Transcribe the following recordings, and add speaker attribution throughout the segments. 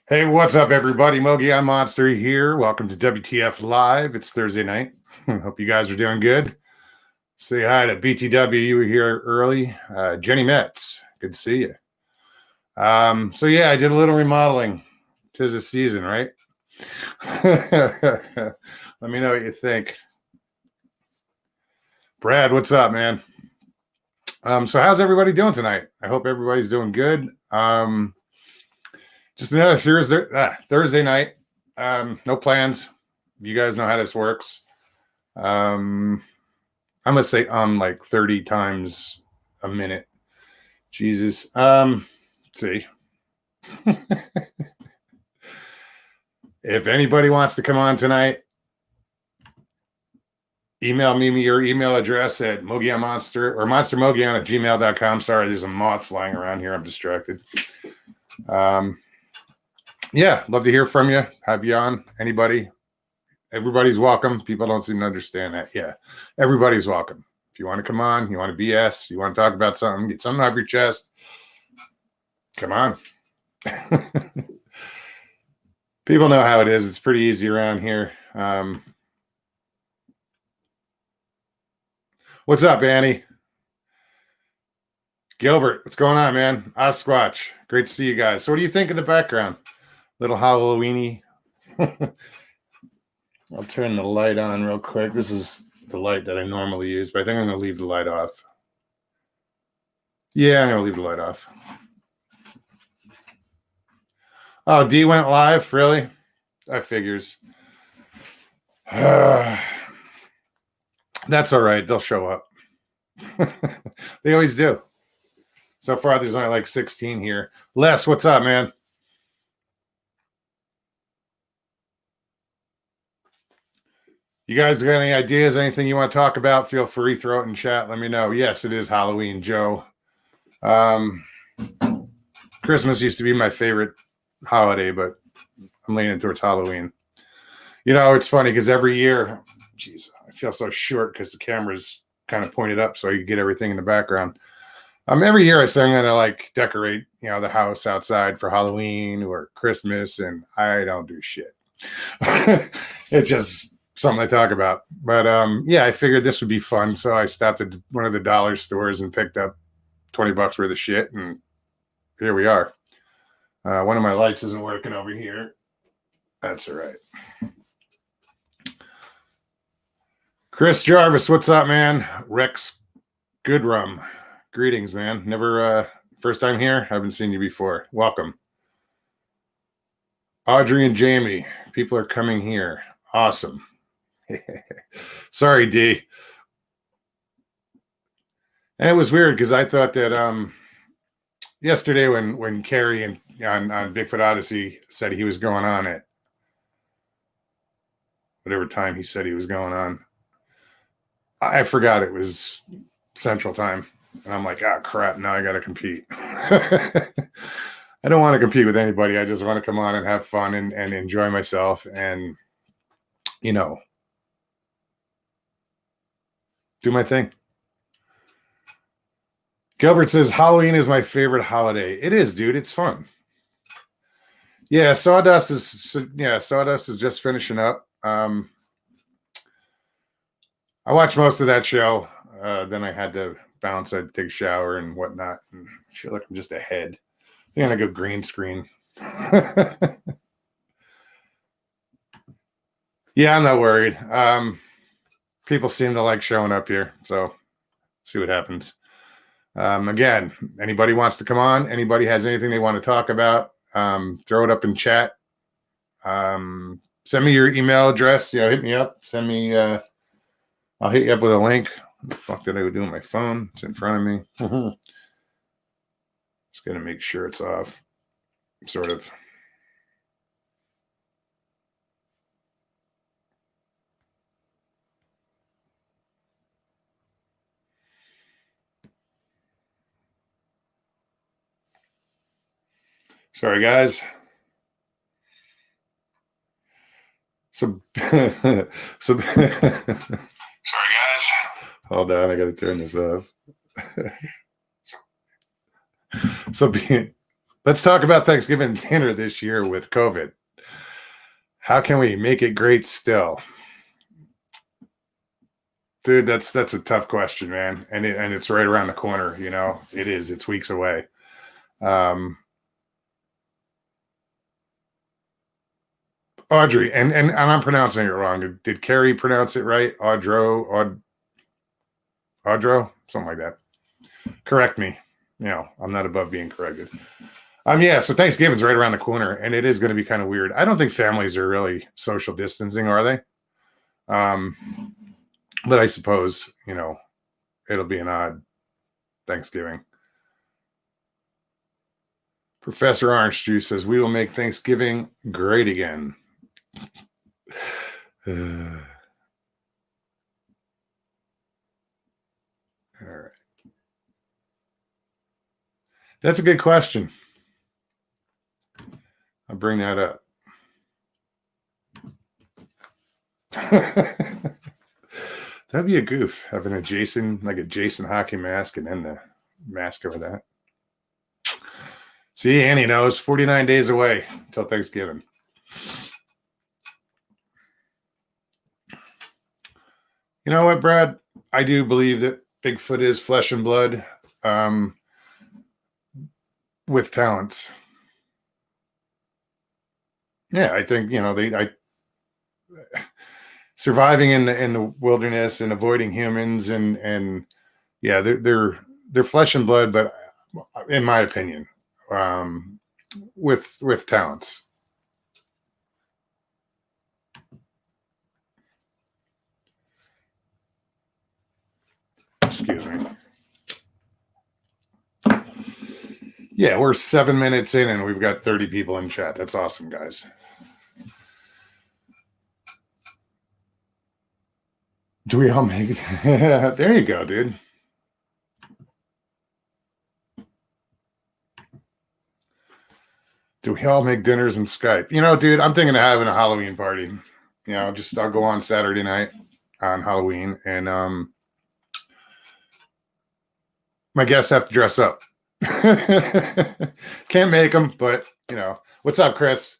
Speaker 1: Hey, what's up, everybody? Mogi on Monster here. Welcome to WTF Live. It's Thursday night. Hope you guys are doing good. Say hi to BTW. You were here early. Jenny Metz. Good to see you. So yeah, I did a little remodeling. 'Tis the season, right? Let me know what you think. Brad, what's up, man? So how's everybody doing tonight? I hope everybody's doing good. Just another Thursday night. No plans. You guys know how this works. I'm gonna say like 30 times a minute. Jesus. Let's see. If anybody wants to come on tonight, email me your email address at mogiamonster or monstermogian@gmail.com. Sorry, there's a moth flying around here. I'm distracted. Yeah, love to hear from you. Have you on? Anybody? Everybody's welcome. People don't seem to understand that. Yeah, everybody's welcome. If you want to come on, you want to BS, you want to talk about something, get something off your chest, come on. People know how it is. It's pretty easy around here. What's up, Annie? Gilbert, what's going on, man? Osquatch, great to see you guys. So what do you think of the background? Little Halloweeny. I'll turn the light on real quick. This is the light that I normally use, but I think I'm going to leave the light off. Yeah, I'm going to leave the light off. Oh, D went live? Really? That figures. That's all right. They'll show up. They always do. So far, there's only like 16 here. Les, what's up, man? You guys got any ideas, anything you want to talk about? Feel free, throw it in chat. Let me know. Yes, it is Halloween, Joe. Christmas used to be my favorite holiday, but I'm leaning towards Halloween. You know, it's funny because every year, geez, I feel so short because the camera's kind of pointed up so you get everything in the background. Every year I say I'm going to like decorate, the house outside for Halloween or Christmas, and I don't do shit. It's just something I talk about. But yeah, I figured this would be fun. So I stopped at one of the dollar stores and picked up $20 worth of shit. And here we are. One of my lights isn't working over here. That's all right. Chris Jarvis, what's up, man? Rex Goodrum. Greetings, man. Never, first time here. Haven't seen you before. Welcome. Audrey and Jamie, people are coming here. Awesome. Sorry, D. And it was weird because I thought that yesterday when Carrie and on Bigfoot Odyssey said he was going on at whatever time he said he was going on, I forgot it was Central Time. And I'm like, crap, now I got to compete. I don't want to compete with anybody. I just want to come on and have fun and enjoy myself and, do my thing. Gilbert says, Halloween is my favorite holiday. It is, dude. It's fun. Yeah, Sawdust is just finishing up. I watched most of that show. Then I had to bounce. I had to take a shower and whatnot. And I feel like I'm just ahead. I think I'm going to go green screen. Yeah, I'm not worried. People seem to like showing up here. So see what happens. Again, anybody wants to come on, anybody has anything they want to talk about, throw it up in chat. Send me your email address. Hit me up. Send me, I'll hit you up with a link. What the fuck did I do on my phone? It's in front of me. Just going to make sure it's off. Sort of. Sorry, guys. Sorry, guys. Hold on, I got to turn this off. Let's talk about Thanksgiving dinner this year with COVID. How can we make it great still? Dude, that's a tough question, man. And it's right around the corner, you know. It is. It's weeks away. Um Audrey, and I'm pronouncing it wrong. Did Carrie pronounce it right? Audro, something like that. Correct me. You know, I'm not above being corrected. Yeah, so Thanksgiving's right around the corner, and it is going to be kind of weird. I don't think families are really social distancing, are they? Um, but I suppose, you know, it'll be an odd Thanksgiving. Professor Orange Juice says, we will make Thanksgiving great again. All right. That's a good question. I'll bring that up. That'd be a goof, having a Jason hockey mask and then the mask over that. See, Annie knows 49 days away till Thanksgiving. You know what, Brad? I do believe that Bigfoot is flesh and blood with talents. Yeah, I think, you know, surviving in the wilderness and avoiding humans and yeah, they're flesh and blood, but in my opinion, with talents. Excuse me. Yeah, we're 7 minutes in and we've got 30 people in chat. That's awesome, guys. Do we all make it? There you go, dude. Do we all make dinners in Skype? You know, dude, I'm thinking of having a Halloween party. You know, I'll go on Saturday night on Halloween and my guests have to dress up. Can't make them, but you know, what's up, Chris?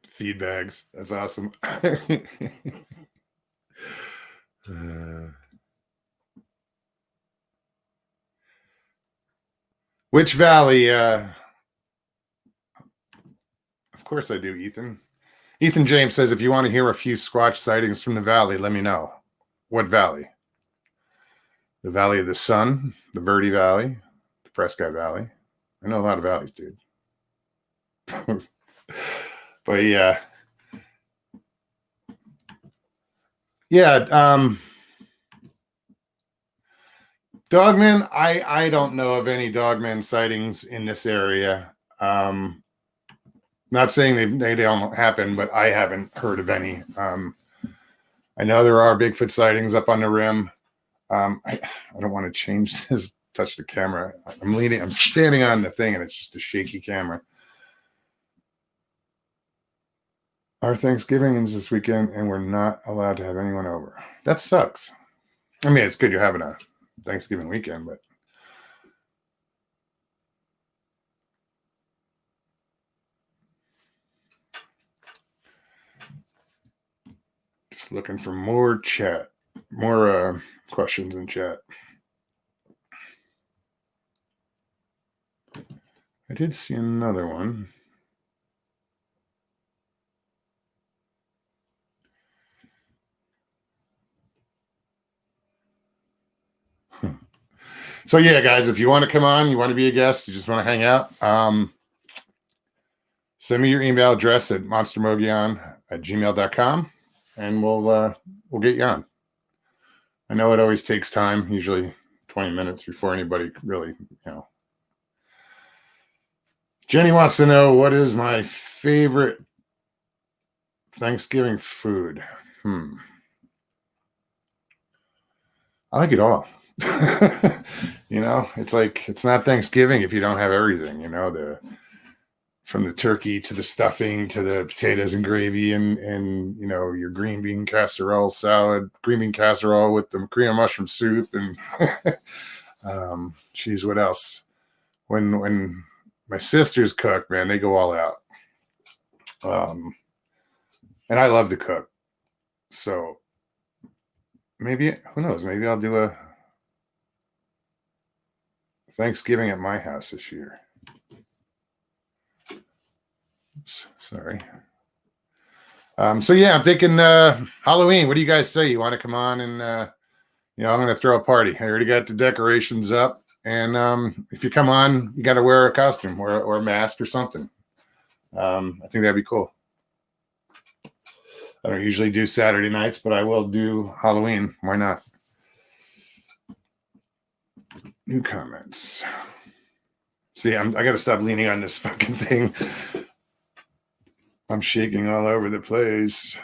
Speaker 1: Feed bags. That's awesome. Which valley? Of course I do, Ethan. Ethan James says, if you want to hear a few Squatch sightings from the valley, let me know. What valley? The Valley of the Sun, the Verde Valley, the Prescott Valley. I know a lot of valleys, dude. But yeah. Dogman, I don't know of any dogman sightings in this area. Not saying they don't happen, but I haven't heard of any. I know there are Bigfoot sightings up on the rim. I don't want to change this, touch the camera. I'm standing on the thing and it's just a shaky camera. Our Thanksgiving is this weekend and we're not allowed to have anyone over. That sucks. I mean, it's good you're having a Thanksgiving weekend, but just looking for more chat, more questions in chat. I did see another one. So yeah, guys, if you want to come on, you want to be a guest, you just want to hang out, send me your email address at monstermogion@gmail.com and we'll get you on. I know it always takes time, usually 20 minutes before anybody really, you know. Jenny wants to know, what is my favorite Thanksgiving food? I like it all. You know, it's like, it's not Thanksgiving if you don't have everything, you know, from the turkey to the stuffing to the potatoes and gravy and your green bean casserole salad, green bean casserole with the cream of mushroom soup and geez, what else? When my sisters cook, man, they go all out. And I love to cook. So maybe, who knows, maybe I'll do a Thanksgiving at my house this year. Oops, sorry. So yeah, I'm thinking Halloween. What do you guys say? You want to come on and I'm going to throw a party. I already got the decorations up, and if you come on, you got to wear a costume or a mask or something. I think that'd be cool. I don't usually do Saturday nights, but I will do Halloween. Why not? New comments. See, I got to stop leaning on this fucking thing. I'm shaking all over the place.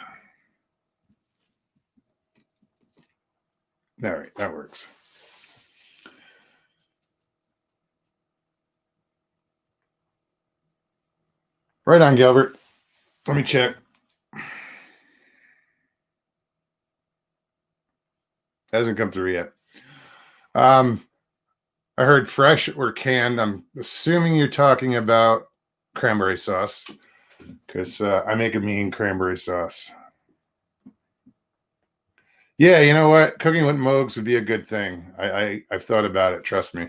Speaker 1: All right, that works. Right on, Gilbert. Let me check. Hasn't come through yet. I heard fresh or canned. I'm assuming you're talking about cranberry sauce because I make a mean cranberry sauce. Yeah, you know what? Cooking with Mogs would be a good thing. I've thought about it. Trust me.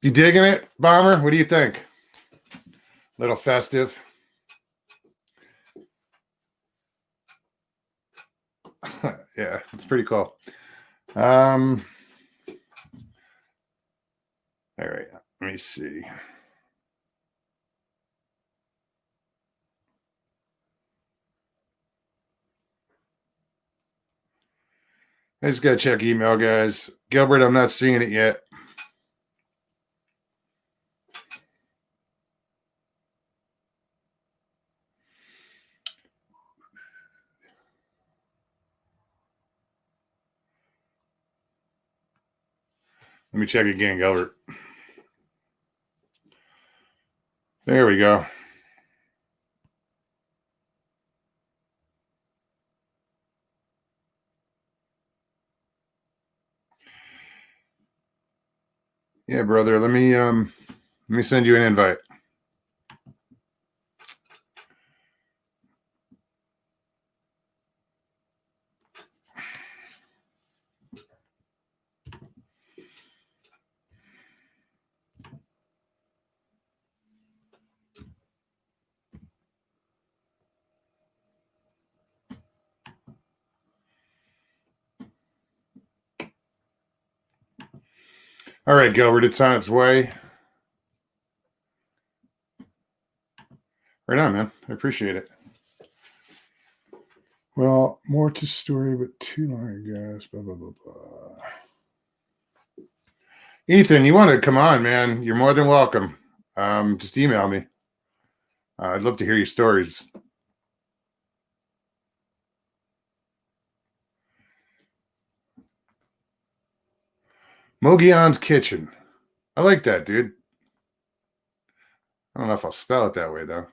Speaker 1: You digging it, Bomber? What do you think? Little festive. Yeah, it's pretty cool. All right, let me see. I just gotta check email, guys. Gilbert, I'm not seeing it yet. Let me check again, Gilbert. There we go. Yeah, brother. Let me send you an invite. All right, Gilbert, it's on its way. Right on, man. I appreciate it. Well, more to story, but too long, I guess. Blah, blah, blah, blah. Ethan, you want to come on, man? You're more than welcome. Just email me. I'd love to hear your stories. Mogion's Kitchen. I like that, dude. I don't know if I'll spell it that way, though.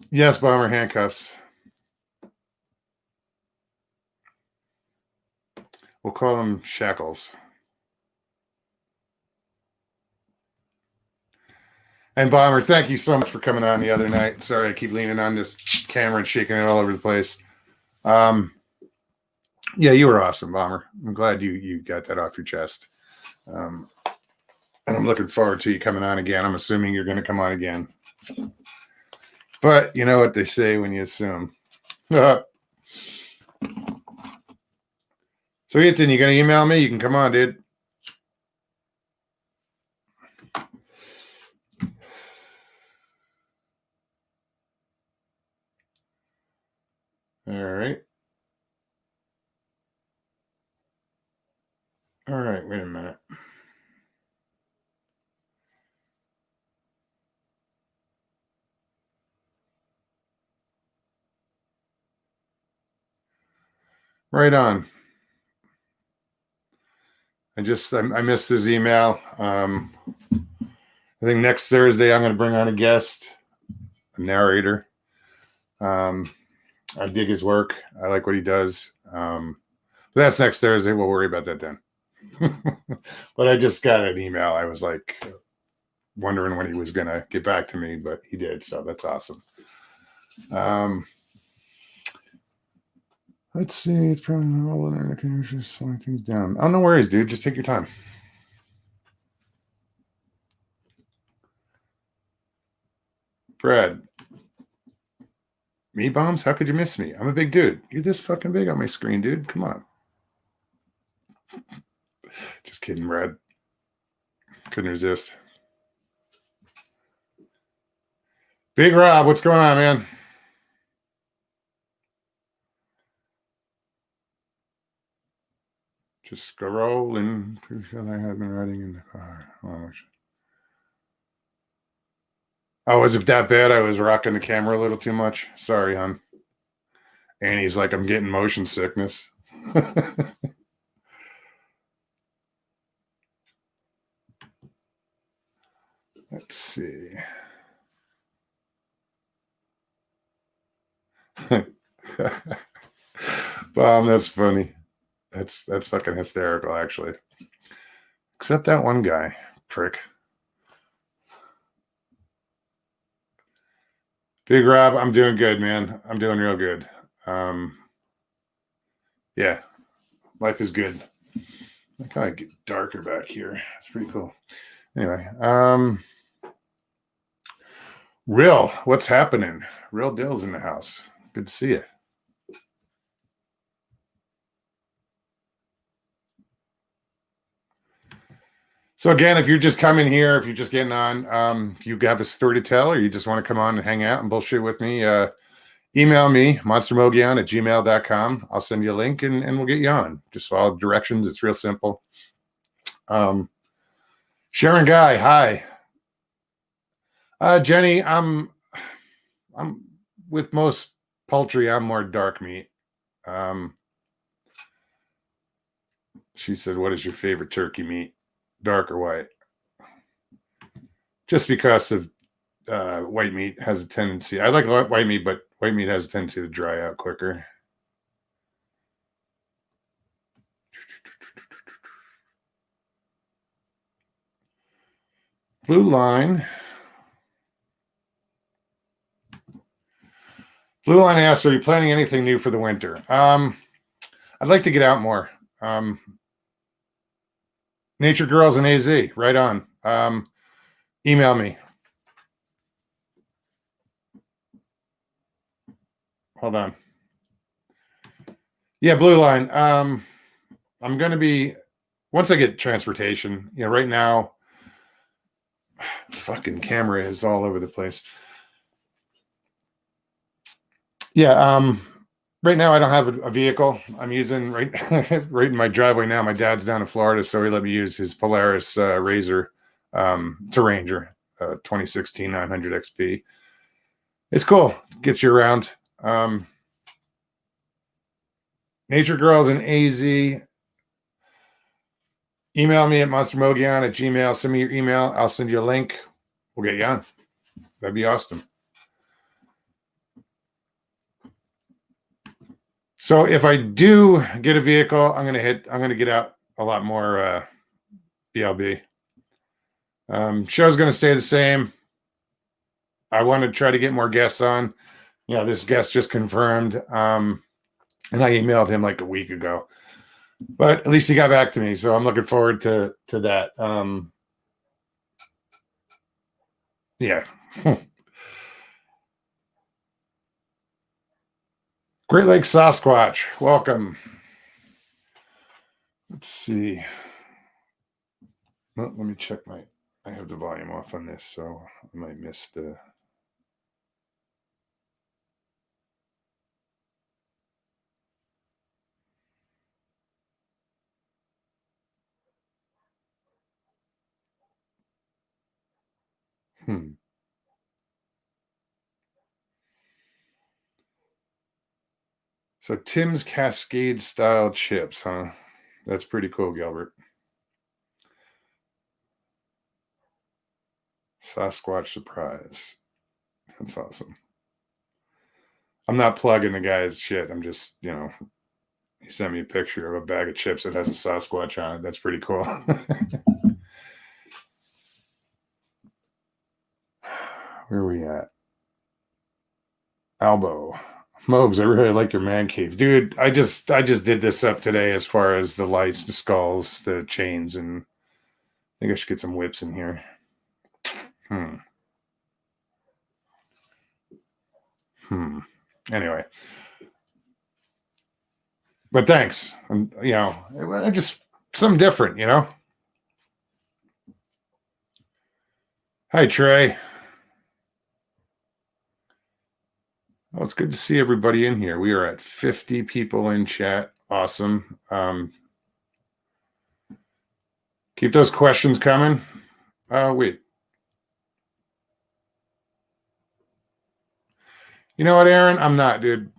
Speaker 1: Yes, Bomber handcuffs. We'll call them shackles. And Bomber, thank you so much for coming on the other night. Sorry, I keep leaning on this camera and shaking it all over the place. Yeah, you were awesome, Bomber. I'm glad you got that off your chest. And I'm looking forward to you coming on again. I'm assuming you're going to come on again. But you know what they say when you assume. So, Ethan, you going to email me? You can come on, dude. All right. All right, wait a minute. Right on. I missed his email. I think next Thursday I'm going to bring on a guest, a narrator. I dig his work. I like what he does. But that's next Thursday. We'll worry about that then. But I just got an email. I was like wondering when he was going to get back to me, but he did. So that's awesome. Let's see. It's probably not all in there. Can you just slowing things down? Oh, no worries, dude. Just take your time. Brad, me bombs? How could you miss me? I'm a big dude. You're this fucking big on my screen, dude. Come on. Just kidding, Brad. Couldn't resist. Big Rob, what's going on, man? Just scrolling. Pretty sure I have been riding in the car. Oh, was it that bad? I was rocking the camera a little too much. Sorry, hon. Annie's like, I'm getting motion sickness. Let's see. That's funny. That's fucking hysterical, actually. Except that one guy, prick. Big Rob, I'm doing good, man. I'm doing real good. Yeah, life is good. I kind of get darker back here. It's pretty cool. Anyway, Real, what's happening? Real Dill's in the house. Good to see you. So again, if you're just coming here, if you're just getting on, if you have a story to tell or you just want to come on and hang out and bullshit with me, email me, monstermogion@gmail.com. I'll send you a link and we'll get you on. Just follow the directions. It's real simple. Sharon Guy, hi. Jenny, I'm with most poultry, I'm more dark meat. She said, what is your favorite turkey meat? Dark or white? Just because of white meat has a tendency. I like white meat, but white meat has a tendency to dry out quicker. Blue Line. Blue Line asks, are you planning anything new for the winter? I'd like to get out more. Nature Girls and AZ, right on. Email me. Hold on. Yeah, Blue Line. I'm going to be, once I get transportation, right now, fucking camera is all over the place. Yeah, right now I don't have a vehicle. I'm using right right in my driveway now. My dad's down in Florida, so he let me use his Polaris Razor. It's a Ranger, 2016 900 XP. It's cool. Gets you around. Nature Girls and AZ. Email me at monstermogion@gmail. Send me your email. I'll send you a link. We'll get you on. That'd be awesome. So if I do get a vehicle, I'm gonna get out a lot more BLB. Show's gonna stay the same. I want to try to get more guests on. This guest just confirmed. And I emailed him like a week ago. But at least he got back to me. So I'm looking forward to that. Yeah. Great Lakes Sasquatch, welcome. Let's see. Well, let me check I have the volume off on this, so I might miss the. So Tim's Cascade style chips, huh? That's pretty cool, Gilbert. Sasquatch surprise. That's awesome. I'm not plugging the guy's shit. I'm just, he sent me a picture of a bag of chips that has a Sasquatch on it. That's pretty cool. Where are we at? Albo. Mogs, I really like your man cave. Dude, I just did this up today as far as the lights, the skulls, the chains, and I think I should get some whips in here. Anyway. But thanks. I just something different, Hi, Trey. Well, it's good to see everybody in here. We are at 50 people in chat. Awesome. Keep those questions coming. Wait. You know what, Aaron? I'm not, dude.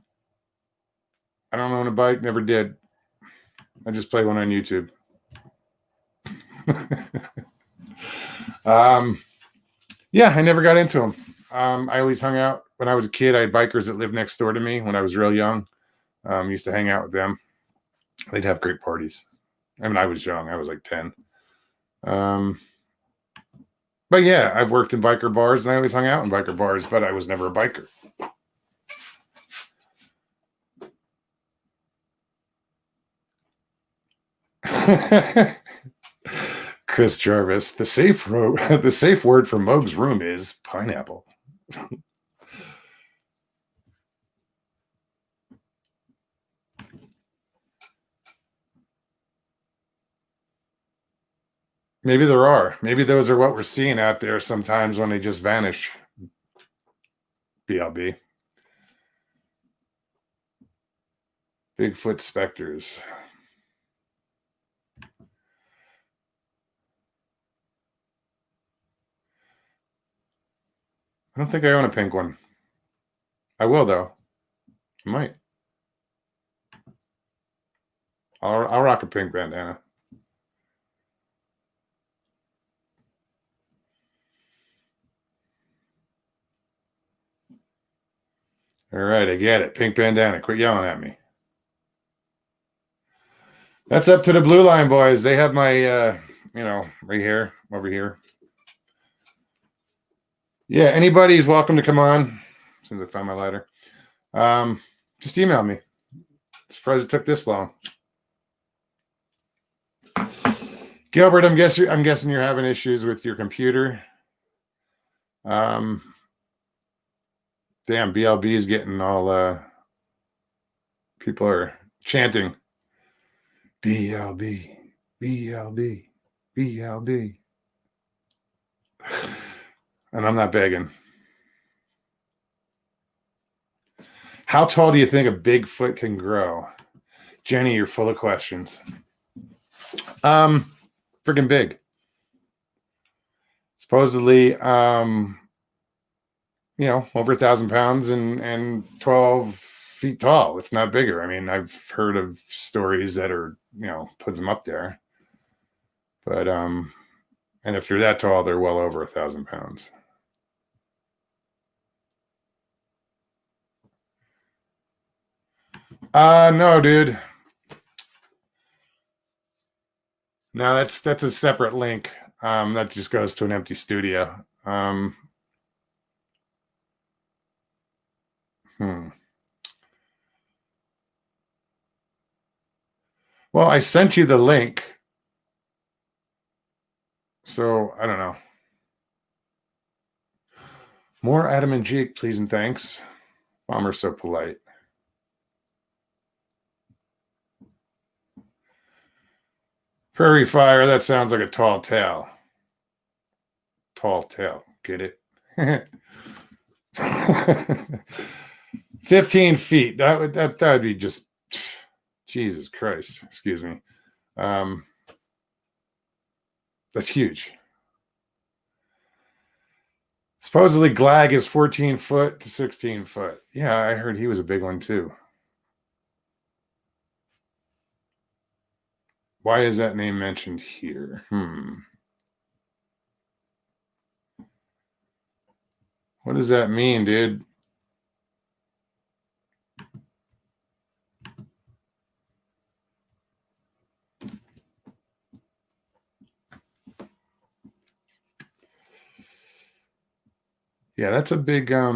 Speaker 1: I don't own a bike. Never did. I just play one on YouTube. Yeah, I never got into them. I always hung out. When I was a kid, I had bikers that lived next door to me when I was real young. Used to hang out with them. They'd have great parties. I mean, I was young. I was like 10. But yeah, I've worked in biker bars and I always hung out in biker bars, but I was never a biker. Chris Jarvis, the safe word for Moog's room is pineapple. Maybe there are. Maybe those are what we're seeing out there sometimes when they just vanish. BLB. Bigfoot specters. I don't think I own a pink one. I will, though. I might. I'll rock a pink bandana. All right, I get it. Pink bandana. Quit yelling at me. That's up to the blue line boys. They have my, right here, over here. Yeah, anybody's welcome to come on. As soon as I find my lighter. Just email me. Surprised it took this long. Gilbert, I'm guessing you're having issues with your computer. Damn, BLB is getting all people are chanting BLB, BLB, BLB. And I'm not begging. How tall do you think a Bigfoot can grow? Jenny, you're full of questions. Freaking big. Supposedly, over 1,000 pounds and 12 feet tall, if not bigger. I mean, I've heard of stories that are, puts them up there. But, and if they're that tall, they're well over 1,000 pounds. No, dude. No, that's a separate link. That just goes to an empty studio. Well, I sent you the link. So I don't know. More Adam and Jake, please and thanks. Bomber's so polite. Prairie fire, that sounds like a tall tale. Tall tale, get it? 15 feet. That would be just Jesus Christ. Excuse me. That's huge. Supposedly Glag is 14 foot to 16 foot. Yeah, I heard he was a big one too. Why is that name mentioned here? What does that mean, dude? Yeah, that's a big let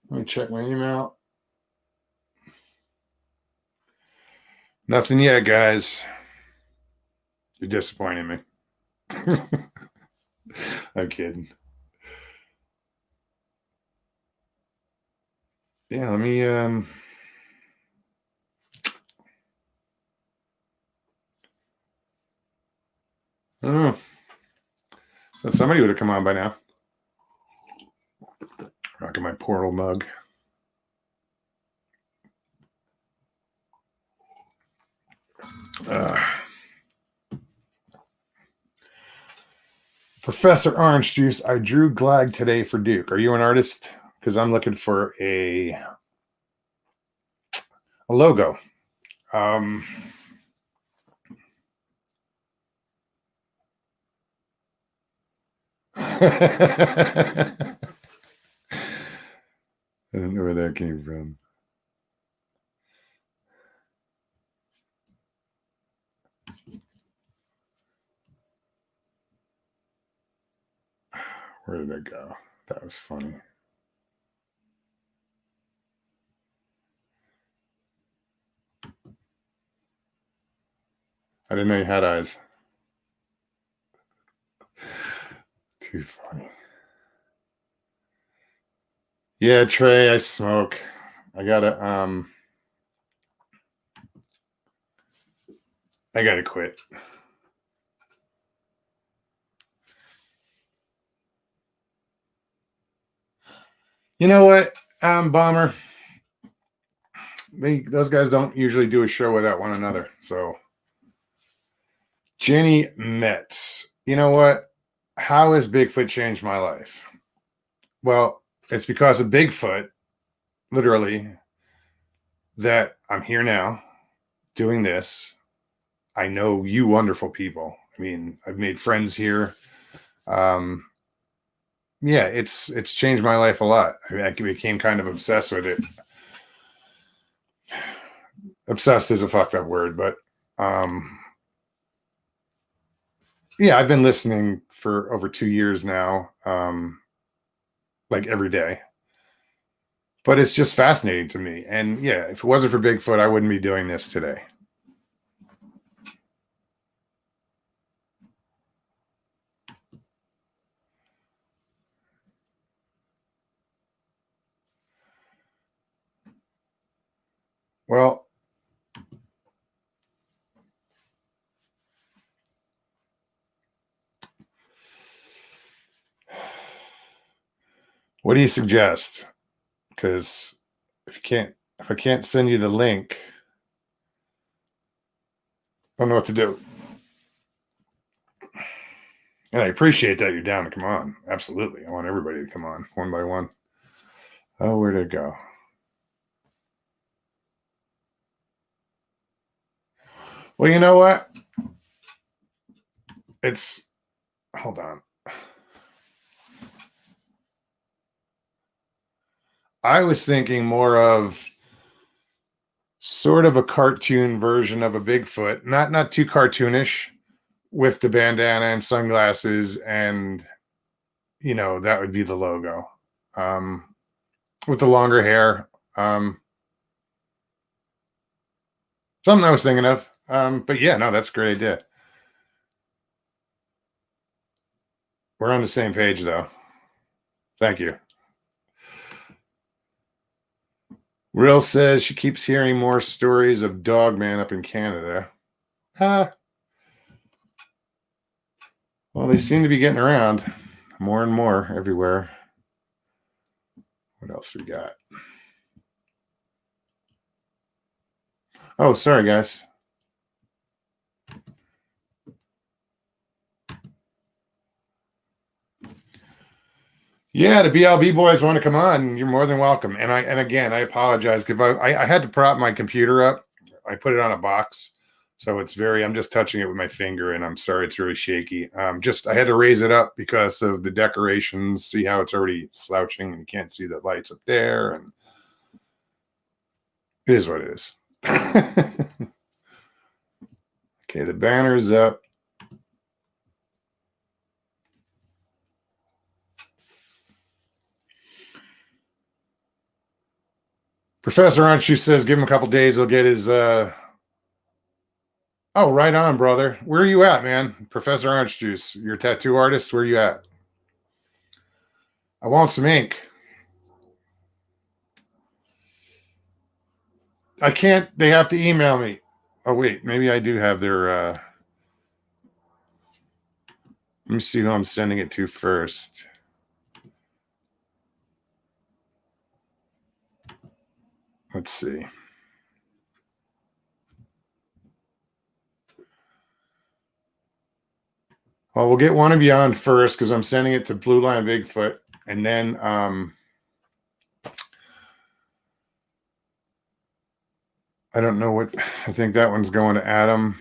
Speaker 1: me check my email. Nothing yet, guys. You're disappointing me. I'm kidding. Yeah, let me I don't know. But somebody would have come on by now. Rocking my portal mug. Professor Orange Juice, I drew Glag today for Duke. Are you an artist? Because I'm looking for a logo. I don't know where that came from. Where did it go? That was funny. I didn't know you had eyes. Too funny. Yeah, Trey, I smoke. I gotta quit. You know what, Bomber? Those guys don't usually do a show without one another. So, Jenny Metz. You know what? How has Bigfoot changed my life? Well, it's because of Bigfoot, literally, that I'm here now doing this. I know you wonderful people. I mean, I've made friends here. Yeah, it's changed my life a lot. I mean, I became kind of obsessed with it. Obsessed is a fucked up word, but yeah, I've been listening for over 2 years now, like every day. But it's just fascinating to me. And yeah, if it wasn't for Bigfoot, I wouldn't be doing this today. Well, what do you suggest? Because if I can't send you the link, I don't know what to do. And I appreciate that you're down to come on. Absolutely. I want everybody to come on one by one. Oh, where'd it go? Well, you know what? Hold on. I was thinking more of sort of a cartoon version of a Bigfoot, not too cartoonish, with the bandana and sunglasses, and that would be the logo. With the longer hair. Something I was thinking of. But yeah, no, that's a great idea. We're on the same page though. Thank you. Real says she keeps hearing more stories of Dogman up in Canada. Well, they seem to be getting around more and more everywhere. What else we got? Oh, sorry, guys. Yeah, the BLB boys want to come on. You're more than welcome. And again, I apologize because I had to prop my computer up. I put it on a box So it's I'm just touching it with my finger, and I'm sorry, it's really shaky. I had to raise it up because of the decorations. See how it's already slouching, and you can't see the lights up there, and it is what it is. Okay, the banner's up. Professor Anshu says give him a couple days, he'll get his Oh, right on, brother. Where are you at, man? Professor Orange Juice, you're a tattoo artist. Where are you at? I want some ink. I can't. They have to email me. Oh, wait. Maybe I do have their. Let me see who I'm sending it to first. Let's see. Well, we'll get one of you on first because I'm sending it to Blue Line Bigfoot. And then I don't know what. I think that one's going to Adam.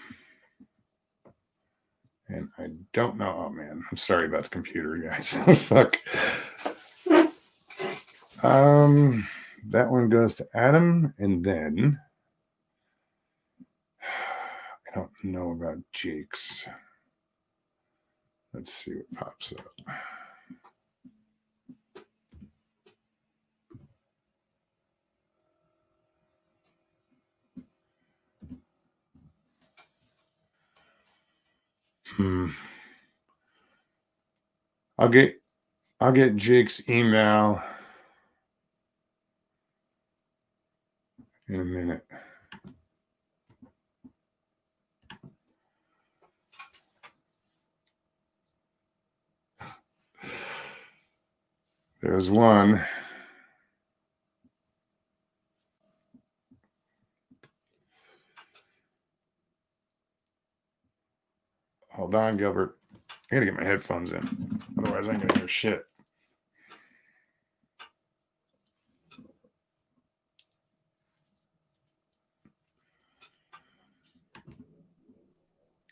Speaker 1: And I don't know. Oh, man. I'm sorry about the computer, guys. Fuck. That one goes to Adam. And then I don't know about Jake's. Let's see what pops up. I'll get Jake's email in a minute. There's one. Hold on, Gilbert. I gotta get my headphones in. Otherwise, I ain't gonna hear shit.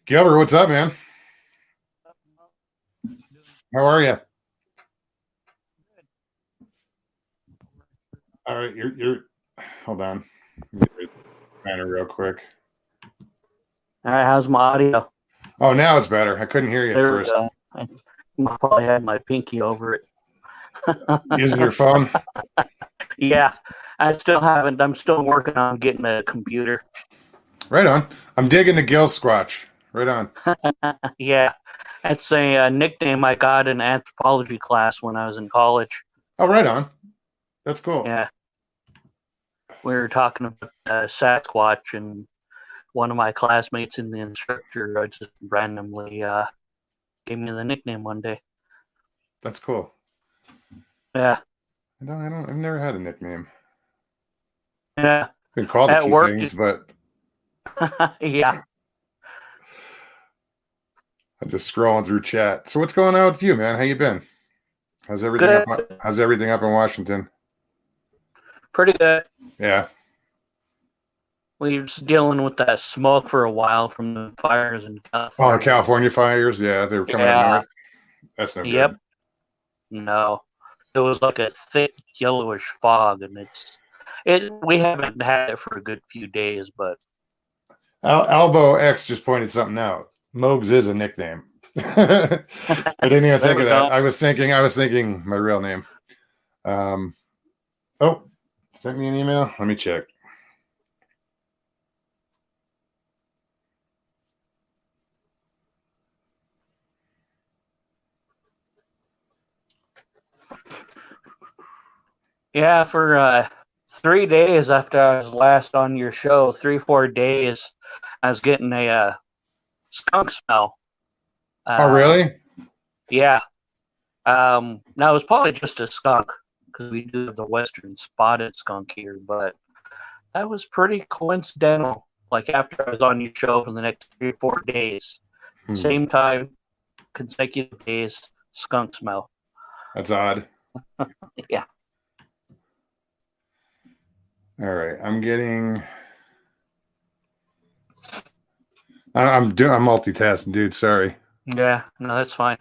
Speaker 1: Gilbert, what's up, man? How are you? All right, you're. Hold on. Banner real quick.
Speaker 2: All right, how's my audio?
Speaker 1: Oh, now it's better. I couldn't hear you at first.
Speaker 2: I probably had my pinky over it.
Speaker 1: Using your phone?
Speaker 2: Yeah, I still haven't. I'm still working on getting a computer.
Speaker 1: Right on. I'm digging the Gill Squatch. Right on.
Speaker 2: Yeah, that's a nickname I got in anthropology class when I was in college.
Speaker 1: Oh, right on. That's cool.
Speaker 2: Yeah. We were talking about Sasquatch, and one of my classmates and the instructor just randomly gave me the nickname one day.
Speaker 1: That's cool.
Speaker 2: Yeah.
Speaker 1: I've never had a nickname.
Speaker 2: Yeah.
Speaker 1: I've been called a few things, but
Speaker 2: yeah.
Speaker 1: I'm just scrolling through chat. So what's going on with you, man? How you been? How's everything
Speaker 2: good.
Speaker 1: How's everything up in Washington?
Speaker 2: Pretty good.
Speaker 1: Yeah.
Speaker 2: We were just dealing with that smoke for a while from the fires in California.
Speaker 1: Oh, the California fires. Yeah, they were coming up north. That's no good.
Speaker 2: No. It was like a thick yellowish fog, and we haven't had it for a good few days, but
Speaker 1: Albo X just pointed something out. Mogs is a nickname. I didn't even think of that. I was thinking my real name. Oh, sent me an email. Let me check.
Speaker 2: yeah, for 3 days after I was last on your show, 3-4 days, I was getting a skunk smell.
Speaker 1: Oh, really?
Speaker 2: Yeah. Now it was probably just a skunk because we do have the western spotted skunk here, but that was pretty coincidental. Like after I was on your show for the next 3 or 4 days, same time, consecutive days, skunk smell.
Speaker 1: That's odd.
Speaker 2: Yeah.
Speaker 1: All right, I'm getting. I'm multitasking, dude. Sorry.
Speaker 2: Yeah, no, that's fine.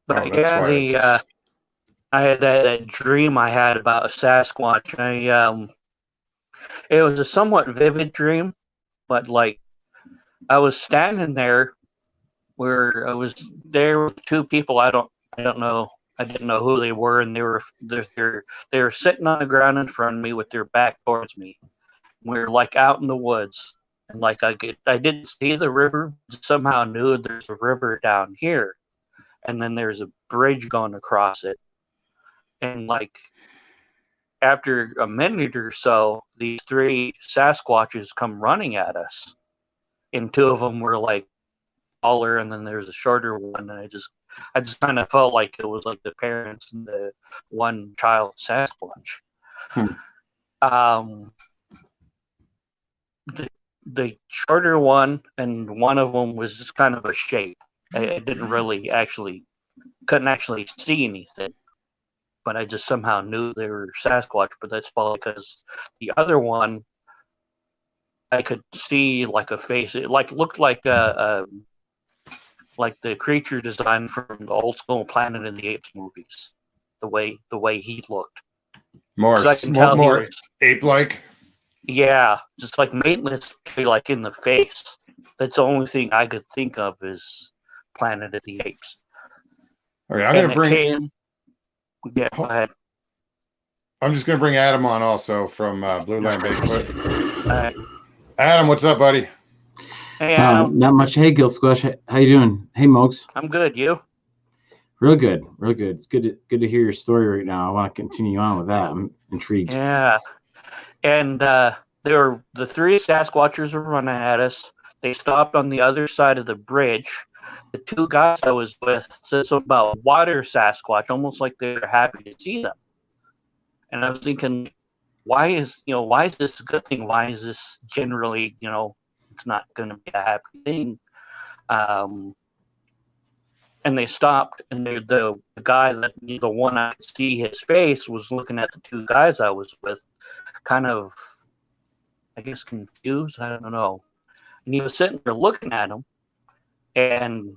Speaker 1: Oh,
Speaker 2: But
Speaker 1: that's
Speaker 2: yeah,
Speaker 1: why it's.
Speaker 2: I had that dream I had about a Sasquatch. It was a somewhat vivid dream, but like I was standing there where I was there with two people. I don't know. I didn't know who they were, and they were sitting on the ground in front of me with their back towards me. We were like out in the woods, and like I didn't see the river, but somehow knew there's a river down here, and then there's a bridge going across it, and like after a minute or so, these three Sasquatches come running at us, and two of them were like taller, and then there's a shorter one, and I just kind of felt like it was like the parents and the one child Sasquatch.
Speaker 1: Hmm.
Speaker 2: The, the shorter one and one of them was just kind of a shape. I didn't really couldn't actually see anything, but I just somehow knew they were Sasquatch. But that's probably because the other one I could see like a face. It like looked like like the creature design from the old school Planet of the Apes movies. The way he looked.
Speaker 1: More
Speaker 2: I can tell
Speaker 1: more ape-like.
Speaker 2: Yeah, just like maintenance, like in the face. That's the only thing I could think of is Planet of the Apes.
Speaker 1: Okay, I'm gonna bring.
Speaker 2: Yeah, go ahead.
Speaker 1: I'm just gonna bring Adam on also from Blue Line Bigfoot. Adam, what's up, buddy?
Speaker 2: Hey, Adam.
Speaker 3: Not much. Hey, Guild Squash. How you doing? Hey, Mokes.
Speaker 2: I'm good. You?
Speaker 3: Real good. Real good. It's good to hear your story right now. I want to continue on with that. I'm intrigued.
Speaker 2: Yeah. And the three Sasquatchers were running at us. They stopped on the other side of the bridge. The two guys I was with said something about water Sasquatch, almost like they were happy to see them. And I was thinking, why is this a good thing? Why is this generally, it's not going to be a happy thing? And they stopped, and the guy that the one I could see his face was looking at the two guys I was with, kind of, I guess, confused. I don't know. And he was sitting there looking at him, and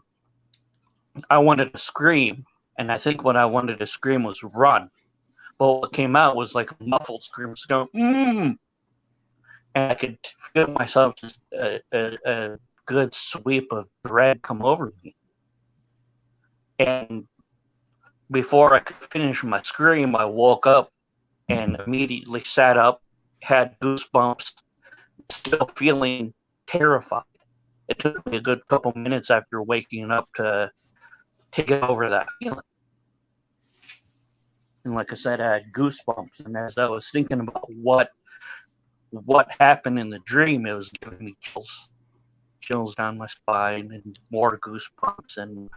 Speaker 2: I wanted to scream, and I think what I wanted to scream was run. But what came out was like a muffled scream, just going, and I could feel myself just a good sweep of dread come over me. And before I could finish my scream, I woke up and immediately sat up, had goosebumps, still feeling terrified. It took me a good couple minutes after waking up to get over that feeling. And like I said, I had goosebumps. And as I was thinking about what happened in the dream, it was giving me chills down my spine and more goosebumps. And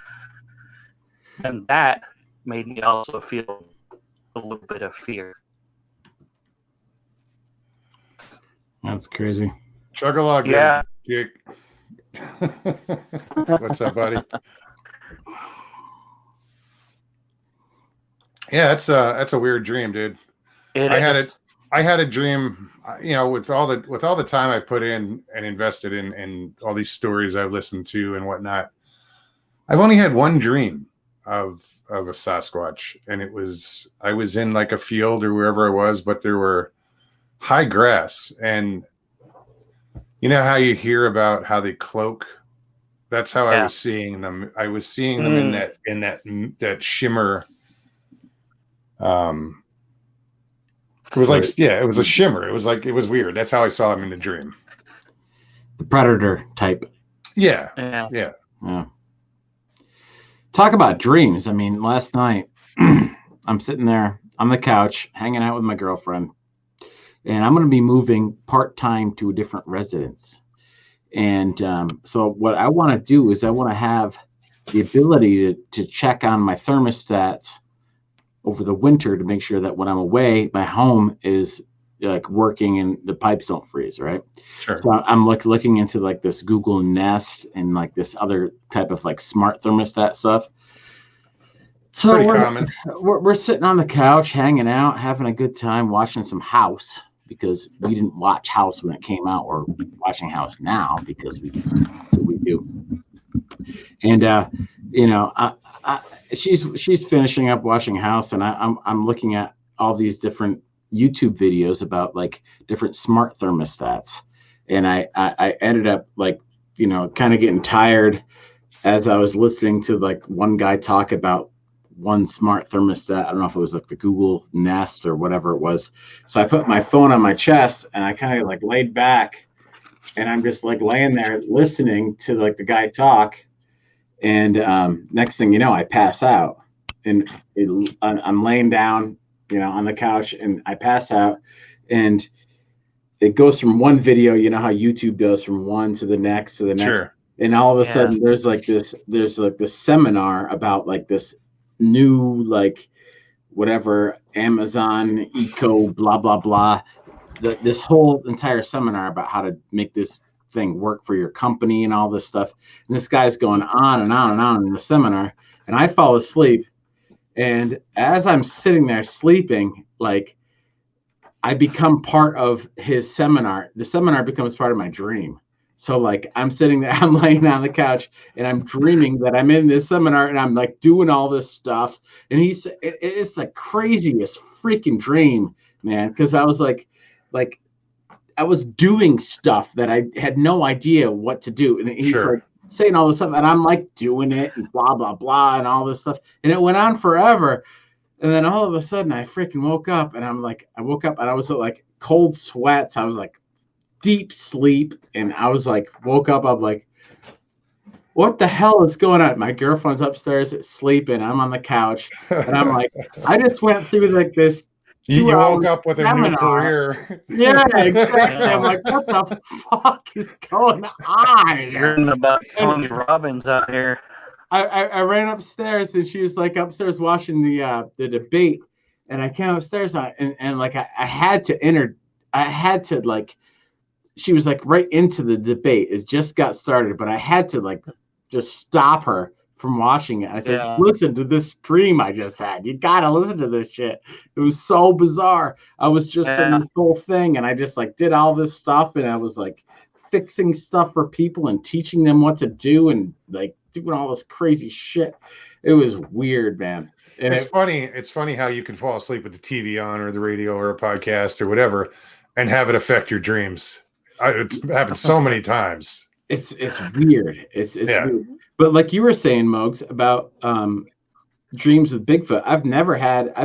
Speaker 2: that made me also feel a little bit of fear.
Speaker 3: That's crazy.
Speaker 1: Chug along,
Speaker 2: yeah.
Speaker 1: Jake. What's up, buddy? Yeah, that's a weird dream, dude. I had a dream, with all the time I've put in and invested in all these stories I've listened to and whatnot. I've only had one dream of a Sasquatch, and I was in like a field or wherever I was, but there were high grass, and you know how you hear about how they cloak? That's how I was seeing them. I was seeing them in that shimmer. It was like, it was a shimmer. It was weird. That's how I saw him in the dream.
Speaker 3: The predator type.
Speaker 1: Yeah.
Speaker 3: Talk about dreams. I mean, last night I'm sitting there on the couch hanging out with my girlfriend, and I'm going to be moving part-time to a different residence. And so what I want to do is I want to have the ability to check on my thermostats over the winter to make sure that when I'm away, my home is like working and the pipes don't freeze, right?
Speaker 1: Sure.
Speaker 3: So I'm looking into like this Google Nest and like this other type of like smart thermostat stuff. So
Speaker 1: pretty common.
Speaker 3: We're sitting on the couch, hanging out, having a good time, watching some House. because we didn't watch House when it came out. Or watching House now because that's what we do. And she's finishing up watching House, and I'm looking at all these different YouTube videos about like different smart thermostats, and I ended up like kind of getting tired as I was listening to like one guy talk about one smart thermostat. I don't know if it was like the Google Nest or whatever it was. So I put my phone on my chest and I kind of like laid back, and I'm just like laying there listening to like the guy talk. And next thing you know, I pass out, and I'm laying down, on the couch, and I pass out, and it goes from one video, how YouTube goes from one to the next to the next.
Speaker 1: Sure.
Speaker 3: And all of a sudden there's this seminar about like this new, like whatever, Amazon eco, blah, blah, blah. This whole entire seminar about how to make this thing work for your company and all this stuff. And this guy's going on and on and on in the seminar, and I fall asleep. And as I'm sitting there sleeping, like I become part of his seminar. The seminar becomes part of my dream. So like I'm sitting there, I'm laying on the couch, and I'm dreaming that I'm in this seminar, and I'm like doing all this stuff. And it's the craziest freaking dream, man. Because I was like I was doing stuff that I had no idea what to do. And he's like saying all this stuff, and I'm like doing it and blah, blah, blah, and all this stuff. And it went on forever. And then all of a sudden I freaking woke up, and I woke up and I was like cold sweats. I was like deep sleep. And I was like, woke up. I'm like, what the hell is going on? My girlfriend's upstairs sleeping. I'm on the couch, and I'm like, I just went through like this.
Speaker 1: You woke up with a new career.
Speaker 3: Yeah, exactly. I'm like, what the fuck is going on?
Speaker 2: You're hearing about Tony Robbins out here.
Speaker 3: I ran upstairs, and she was like upstairs watching the debate, and I came upstairs and like I had to enter. I had to like, she was like right into the debate. It just got started, but I had to like just stop her from watching it. I said, listen to this dream I just had. You gotta listen to this shit. It was so bizarre. I was just in this whole thing, and I just like did all this stuff, and I was like fixing stuff for people and teaching them what to do, and like doing all this crazy shit. It was weird, man. And
Speaker 1: it's funny. It's funny how you can fall asleep with the TV on or the radio or a podcast or whatever and have it affect your dreams. It's happened so many times.
Speaker 3: It's weird. It's weird. But like you were saying, Mogs, about dreams with Bigfoot, I've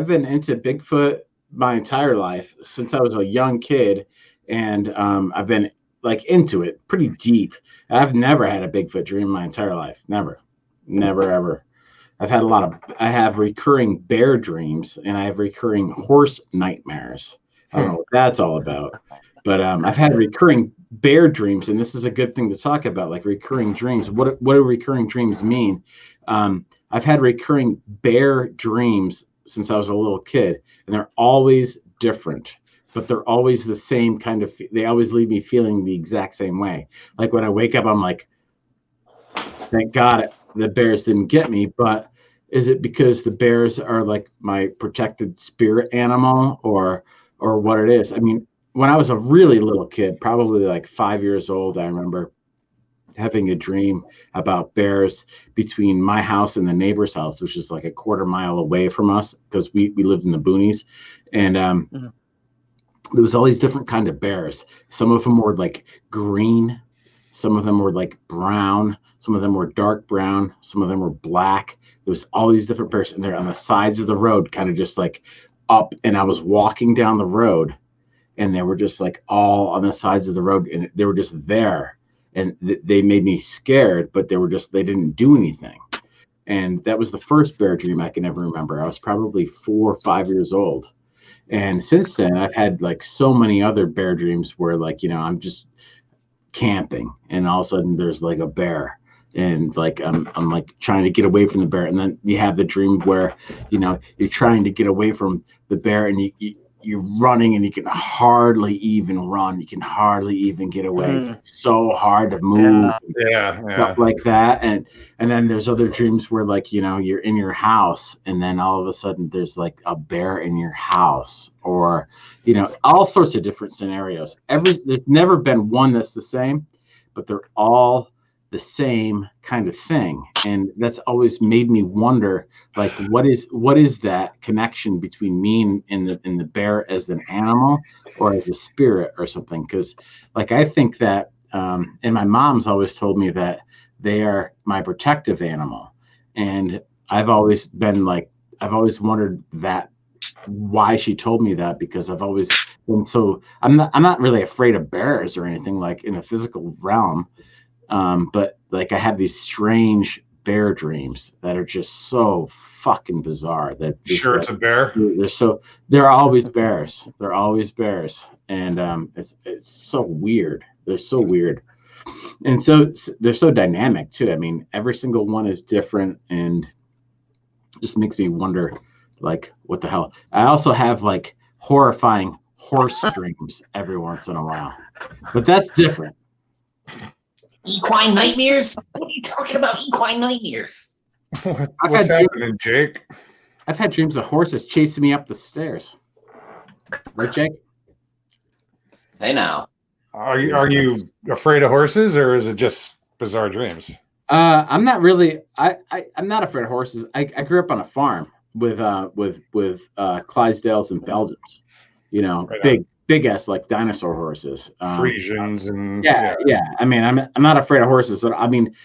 Speaker 3: been into Bigfoot my entire life since I was a young kid. And I've been like into it pretty deep. I've never had a Bigfoot dream my entire life. Never, ever. I have recurring bear dreams, and I have recurring horse nightmares. I don't know what that's all about. But I've had recurring bear dreams, and this is a good thing to talk about, like recurring dreams. What do recurring dreams mean? I've had recurring bear dreams since I was a little kid, and they're always different, but they're always the same kind of. They always leave me feeling the exact same way. Like when I wake up, I'm like, thank God the bears didn't get me. But is it because the bears are like my protected spirit animal, or what it is? I mean, when I was a really little kid, probably like 5 years old, I remember having a dream about bears between my house and the neighbor's house, which is like a quarter mile away from us because we lived in the boonies. And there was all these different kind of bears. Some of them were like green. Some of them were like brown. Some of them were dark brown. Some of them were black. There was all these different bears, and they're on the sides of the road, kind of just like up. And I was walking down the road, and they were just like all on the sides of the road, and they were just there, and they made me scared, but they didn't do anything. And that was the first bear dream I can ever remember. I was probably 4 or 5 years old. And since then I've had like so many other bear dreams where like, I'm just camping, and all of a sudden there's like a bear, and like I'm like trying to get away from the bear. And then you have the dream where, you're trying to get away from the bear, and you're running and you can hardly even run. You can hardly even get away. It's so hard to move.
Speaker 1: Yeah.
Speaker 3: Stuff like that. And then there's other dreams where like, you know, you're in your house and then all of a sudden there's like a bear in your house, or, you know, all sorts of different scenarios. There's never been one that's the same, but they're all the same kind of thing. And that's always made me wonder, like, what is that connection between me and the bear as an animal or as a spirit or something? Because like, I think that, and my mom's always told me that they are my protective animal. And I've always wondered that, why she told me that, because I've always been I'm not really afraid of bears or anything like in the physical realm. But like I have these strange bear dreams that are just so fucking bizarre that
Speaker 1: it's a bear.
Speaker 3: They're always bears. They're always bears. And it's so weird. They're so weird. And so they're so dynamic too. I mean, every single one is different and just makes me wonder, like, what the hell? I also have like horrifying horse dreams every once in a while, but that's different.
Speaker 4: Equine nightmares? What are you talking about? Equine nightmares?
Speaker 1: What's happening, Jake?
Speaker 3: I've had dreams of horses chasing me up the stairs. Right, Jake?
Speaker 4: Hey now.
Speaker 1: Are you afraid of horses, or is it just bizarre dreams?
Speaker 3: I'm not really. I'm not afraid of horses. I grew up on a farm with Clydesdales and Belgians. You know, big ass like dinosaur horses.
Speaker 1: Frisians and
Speaker 3: yeah. I mean, I'm not afraid of horses. I mean,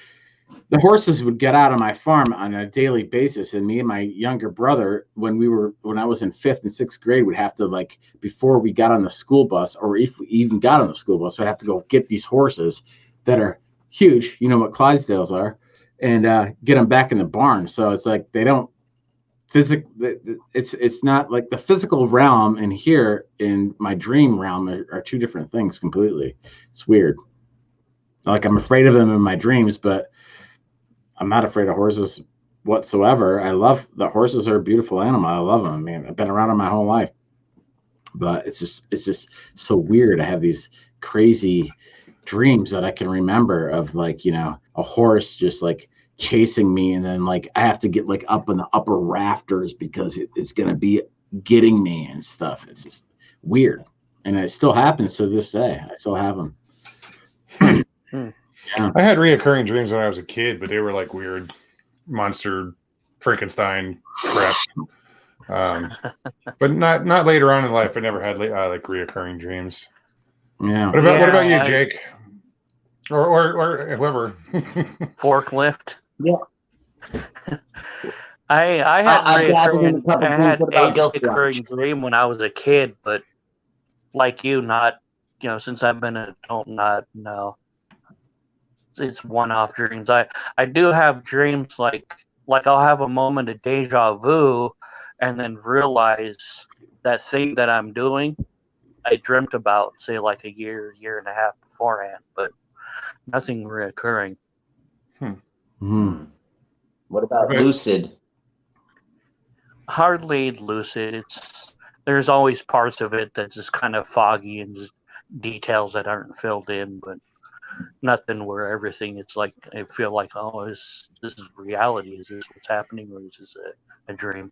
Speaker 3: the horses would get out of my farm on a daily basis, and me and my younger brother, when I was in 5th and 6th grade, would have to, like, before we got on the school bus, or if we even got on the school bus, we'd have to go get these horses that are huge, you know what Clydesdales are, and get them back in the barn. So it's like they don't it's not like the physical realm and here in my dream realm are two different things completely. It's weird. Like, I'm afraid of them in my dreams, but I'm not afraid of horses whatsoever. I love the horses are a beautiful animal. I love them. I mean, I've been around them my whole life, but it's just so weird. I have these crazy dreams that I can remember of, like, you know, a horse just like chasing me, and then like I have to get like up in the upper rafters because it's gonna be getting me and stuff. It's just weird, and it still happens to this day. I still have them.
Speaker 1: Yeah. I had reoccurring dreams when I was a kid, but they were like weird monster Frankenstein crap. But not later on in life. I never had like reoccurring dreams.
Speaker 3: Yeah.
Speaker 1: What about you, Jake? Or whoever?
Speaker 2: Forklift.
Speaker 4: Yeah.
Speaker 2: I had a recurring dream when I was a kid, but like you, not, you know, since I've been an adult, no. It's one-off dreams. I do have dreams like I'll have a moment of deja vu and then realize that thing that I'm doing I dreamt about, say, like a year and a half beforehand, but nothing reoccurring.
Speaker 4: What about lucid?
Speaker 2: Hardly lucid. There's always parts of it that's just kind of foggy and just details that aren't filled in, but nothing where everything, it's like I feel like, oh, this is reality. Is this what's happening, or is this a dream?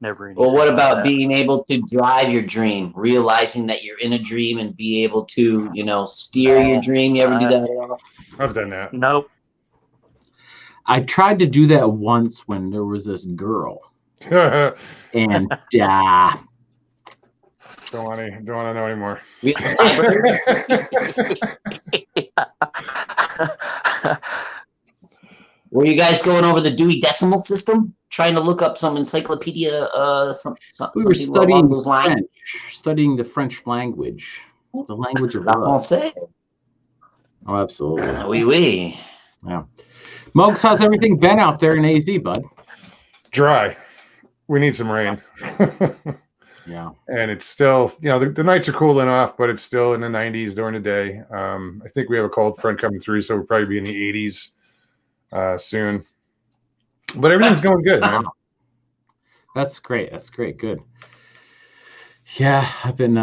Speaker 2: Never.
Speaker 4: Well, what about being able to drive your dream, realizing that you're in a dream and be able to, you know, steer your dream? You ever do that at all?
Speaker 1: I've done that.
Speaker 2: Nope.
Speaker 3: I tried to do that once when there was this girl, and
Speaker 1: don't want to know anymore.
Speaker 4: Were you guys going over the Dewey Decimal System, trying to look up some encyclopedia?
Speaker 3: We were studying the French language, the language of love. Oh, absolutely.
Speaker 4: Oui.
Speaker 3: Yeah. Mokes, how's everything been out there in AZ, bud?
Speaker 1: Dry. We need some rain.
Speaker 3: Yeah.
Speaker 1: And it's still, you know, the nights are cooling off, but it's still in the 90s during the day. I think we have a cold front coming through, so we'll probably be in the 80s soon. But everything's going good, man.
Speaker 3: That's great. Good. Yeah, I've been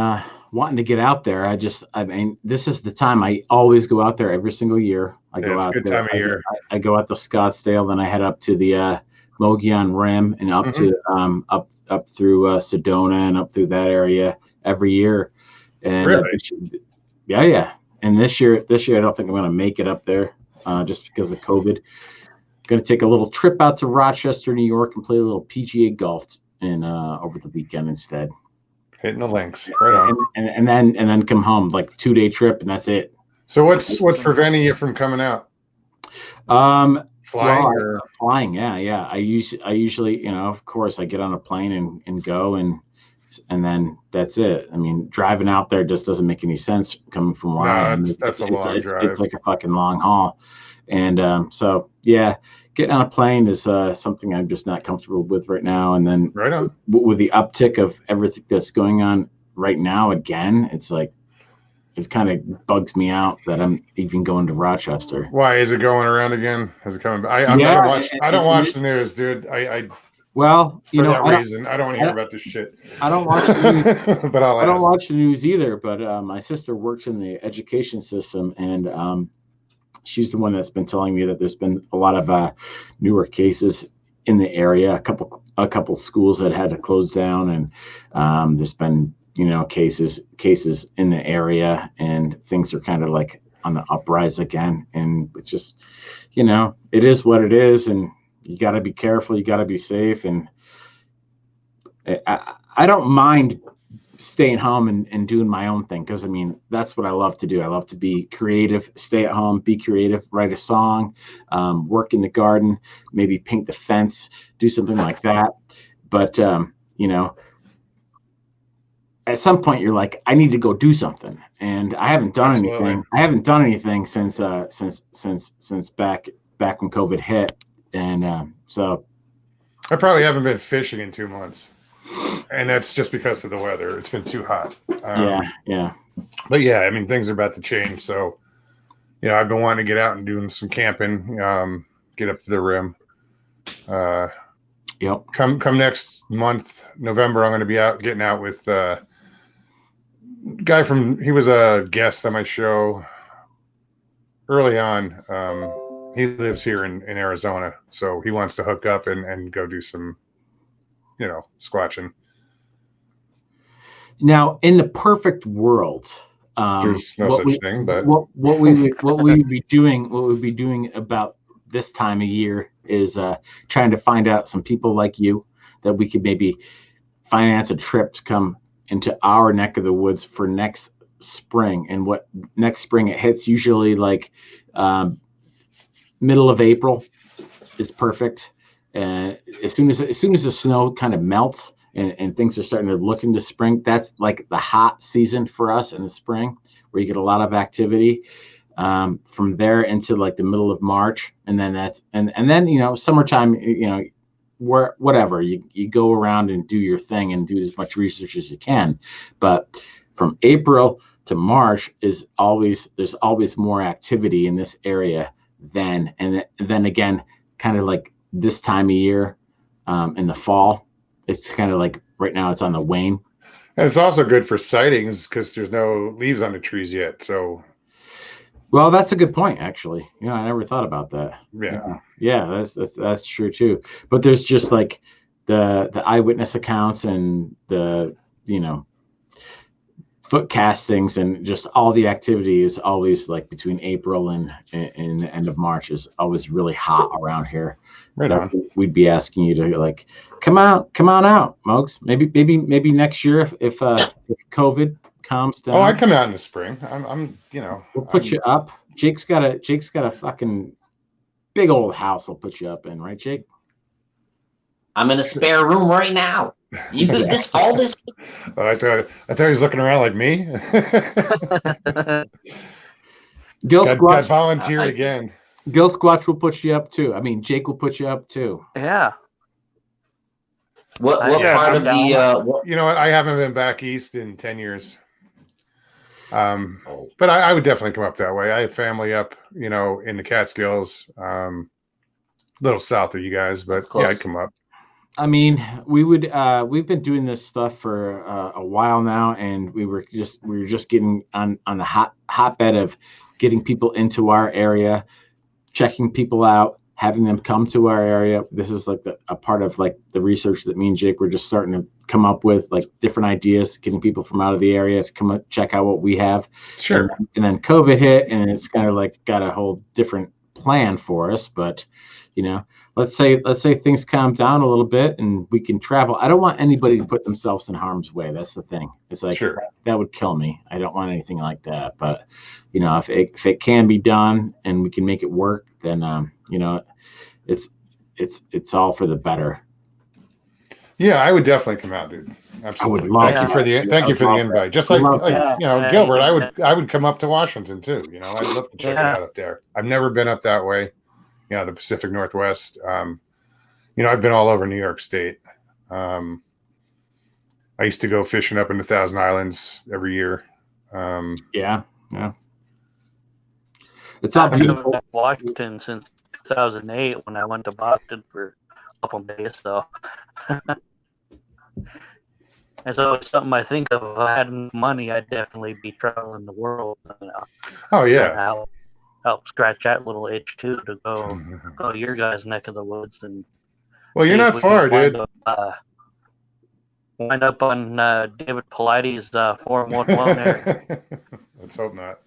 Speaker 3: wanting to get out there. I mean, this is the time I always go out there every single year. I
Speaker 1: Yeah,
Speaker 3: go
Speaker 1: it's a
Speaker 3: out
Speaker 1: good
Speaker 3: there.
Speaker 1: time of year.
Speaker 3: I go out to Scottsdale, then I head up to the Mogollon Rim and up
Speaker 1: Mhm.
Speaker 3: to up through Sedona and up through that area every year. And
Speaker 1: Really?
Speaker 3: yeah. And this year I don't think I'm going to make it up there just because of COVID. Going to take a little trip out to Rochester, New York, and play a little PGA golf in over the weekend instead.
Speaker 1: Hitting the links. Right on.
Speaker 3: And then come home, like 2-day trip, and that's it.
Speaker 1: So what's preventing you from coming out? Flying or
Speaker 3: Flying, yeah. I usually, of course, I get on a plane and go, and then that's it. I mean, driving out there just doesn't make any sense coming from where I am.
Speaker 1: that's a long drive.
Speaker 3: It's like a fucking long haul, and so yeah, getting on a plane is something I'm just not comfortable with right now. And then
Speaker 1: Right on.
Speaker 3: with the uptick of everything that's going on right now, again, it's like it kind of bugs me out that I'm even going to Rochester.
Speaker 1: Why is it going around again? Is it coming? I don't watch the news, dude.
Speaker 3: Well,
Speaker 1: for that reason, I don't want to hear about this shit.
Speaker 3: I don't watch the news,
Speaker 1: but
Speaker 3: I don't watch the news either. But my sister works in the education system, and she's the one that's been telling me that there's been a lot of newer cases in the area. A couple schools that had to close down, and there's been cases in the area, and things are kind of like on the uprise again. And it's just, it is what it is, and you got to be careful. You got to be safe. And I don't mind staying home and doing my own thing, because I mean, that's what I love to do. I love to be creative, stay at home, be creative, write a song, work in the garden, maybe paint the fence, do something like that. But at some point you're like, I need to go do something, and I haven't done
Speaker 1: Absolutely.
Speaker 3: anything. I haven't done anything since back when COVID hit, and so
Speaker 1: I probably haven't been fishing in 2 months, and that's just because of the weather. It's been too hot.
Speaker 3: Yeah.
Speaker 1: But yeah, I mean, things are about to change. So, I've been wanting to get out and doing some camping, get up to the rim.
Speaker 3: Yep.
Speaker 1: Come next month, November, I'm going to be getting out with guy he was a guest on my show early on. He lives here in Arizona, so he wants to hook up and go do some, squatching.
Speaker 3: Now, in the perfect world,
Speaker 1: there's no such thing, but
Speaker 3: what we would be doing about this time of year is trying to find out some people like you that we could maybe finance a trip to come into our neck of the woods for next spring. And what next spring it hits usually like middle of April is perfect. And as soon as the snow kind of melts and things are starting to look into spring, that's like the hot season for us in the spring, where you get a lot of activity. From there into like the middle of March, and then then summertime, whatever you go around and do your thing and do as much research as you can. But from April to March there's always more activity in this area then. And then again, kind of like this time of year, in the fall, it's kind of like right now it's on the wane.
Speaker 1: And it's also good for sightings because there's no leaves on the trees yet. So,
Speaker 3: well, that's a good point, actually. I never thought about that.
Speaker 1: Yeah,
Speaker 3: that's true too. But there's just like the eyewitness accounts and the foot castings, and just all the activity is always like between April and the end of March is always really hot around here.
Speaker 1: Right on.
Speaker 3: We'd be asking you to like come out, Mokes. Maybe next year if COVID calms down.
Speaker 1: Oh, I'd come out in the spring.
Speaker 3: We'll put you up. Jake's got a fucking big old house. I'll put you up in, right, Jake?
Speaker 4: I'm in a spare room right now. You do all this.
Speaker 1: Oh, I thought he was looking around like me.
Speaker 3: Gil
Speaker 1: got
Speaker 3: Squatch
Speaker 1: volunteered again.
Speaker 3: Gil Squatch will put you up too. I mean, Jake will put you up too.
Speaker 2: Yeah.
Speaker 4: What part of the?
Speaker 1: You know what? I haven't been back east in 10 years. But I would definitely come up that way. I have family up, in the Catskills, little south of you guys. But yeah, I'd come up.
Speaker 3: I mean, we've been doing this stuff for a while now, and we were just getting on the hotbed of getting people into our area, checking people out, having them come to our area. This is like a part of like the research that me and Jake were just starting to come up with, like different ideas, getting people from out of the area to come up, check out what we have.
Speaker 1: Sure.
Speaker 3: And then COVID hit, and it's kind of like got a whole different plan for us. But let's say things calm down a little bit and we can travel. I don't want anybody to put themselves in harm's way. That's the thing. It's like,
Speaker 1: sure,
Speaker 3: that would kill me. I don't want anything like that. But if it can be done and we can make it work, then it's all for the better.
Speaker 1: Yeah, I would definitely come out, dude. Absolutely. Thank you for the invite. Just like Gilbert, I would come up to Washington too. I'd love to check it out up there. I've never been up that way. The Pacific Northwest. I've been all over New York State. I used to go fishing up in the Thousand Islands every year.
Speaker 3: Yeah. It's all beautiful.
Speaker 2: I've been to Washington since 2008 when I went to Boston for a couple of days. So it's always something I think of. If I had money, I'd definitely be traveling the world.
Speaker 1: Oh yeah.
Speaker 2: Help scratch that little itch too to go your guys' neck of the woods and.
Speaker 1: Well, you're not far, dude.
Speaker 2: Wind up on David Pilates' 411 there.
Speaker 1: Let's hope not.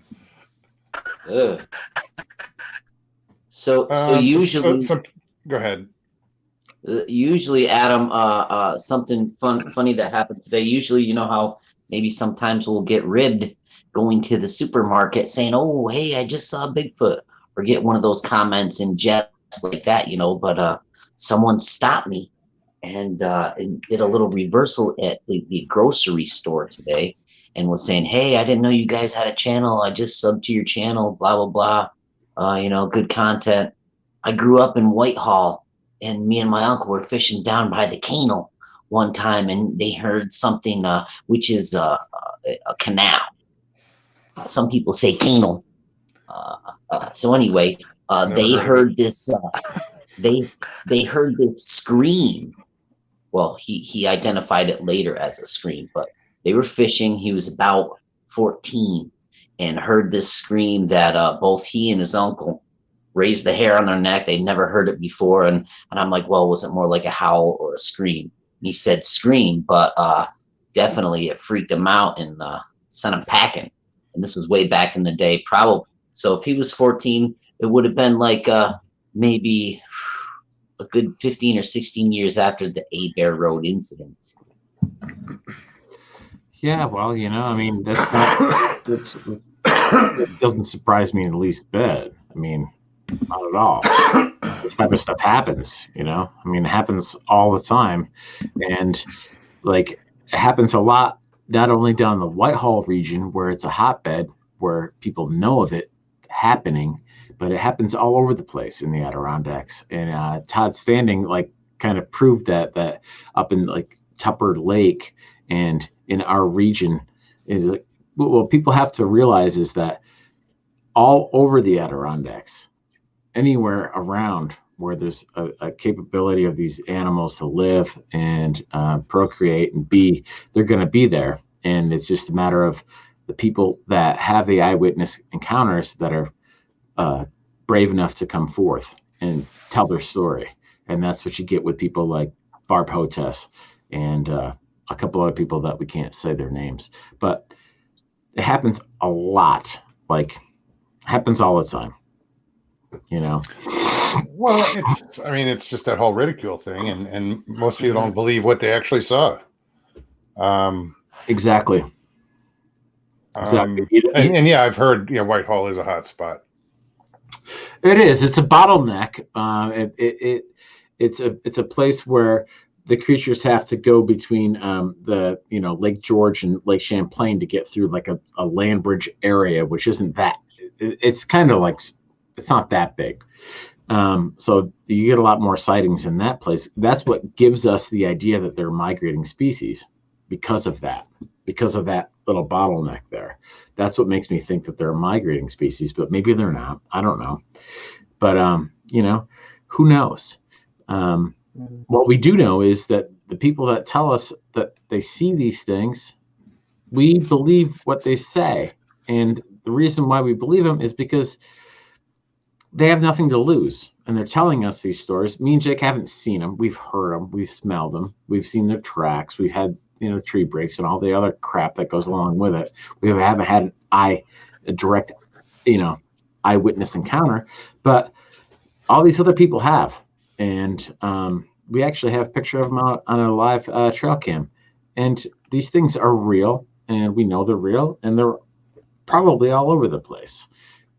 Speaker 4: So usually,
Speaker 1: go ahead.
Speaker 4: Usually, Adam, something funny that happened today. Usually, you know how maybe sometimes we'll get ribbed going to the supermarket saying, "Oh, hey, I just saw Bigfoot," or get one of those comments in jest like that, But someone stopped me and did a little reversal at the grocery store today, and was saying, "Hey, I didn't know you guys had a channel. I just subbed to your channel. Blah blah blah. Good content. I grew up in Whitehall, and me and my uncle were fishing down by the canal one time, and they heard something, which is a canal. Some people say canal. So anyway, they heard this. They heard this scream. Well, he identified it later as a scream, but they were fishing. He was about 14 and heard this scream that both he and his uncle raised the hair on their neck. They'd never heard it before. And I'm like, well, was it more like a howl or a scream? And he said scream, but definitely it freaked him out and sent him packing. And this was way back in the day, probably. So if he was 14, it would have been like maybe a good 15 or 16 years after the A-Bear Road incident.
Speaker 3: Yeah, well, I mean, that's not. It doesn't surprise me in the least bit. I mean, not at all. This type of stuff happens, I mean, it happens all the time, and like it happens a lot. Not only down the Whitehall region where it's a hotbed where people know of it happening, but it happens all over the place in the Adirondacks. And Todd Standing kind of proved that up in Tupper Lake and in our region. What people have to realize is that all over the Adirondacks, anywhere around where there's a capability of these animals to live and procreate and they're going to be there. And it's just a matter of the people that have the eyewitness encounters that are brave enough to come forth and tell their story. And that's what you get with people like Barb Hotes and a couple other people that we can't say their names. But it happens a lot. Happens all the time.
Speaker 1: Well, it's just that whole ridicule thing, and most people don't believe what they actually saw.
Speaker 3: Exactly.
Speaker 1: And yeah, I've heard Whitehall is a hot spot.
Speaker 3: It is. It's a bottleneck. It's a place where the creatures have to go between the Lake George and Lake Champlain to get through a land bridge area, which isn't that. It's kind of it's not that big. So you get a lot more sightings in that place. That's what gives us the idea that they're migrating species because of that little bottleneck there. That's what makes me think that they're a migrating species, but maybe they're not. I don't know. But, who knows? What we do know is that the people that tell us that they see these things, we believe what they say. And the reason why we believe them is because they have nothing to lose. And they're telling us these stories. Me and Jake haven't seen them. We've heard them. We've smelled them. We've seen their tracks. We've had, tree breaks and all the other crap that goes along with it. We haven't had a direct, eyewitness encounter. But all these other people have. And we actually have a picture of them out on a live trail cam. And these things are real. And we know they're real. And they're probably all over the place.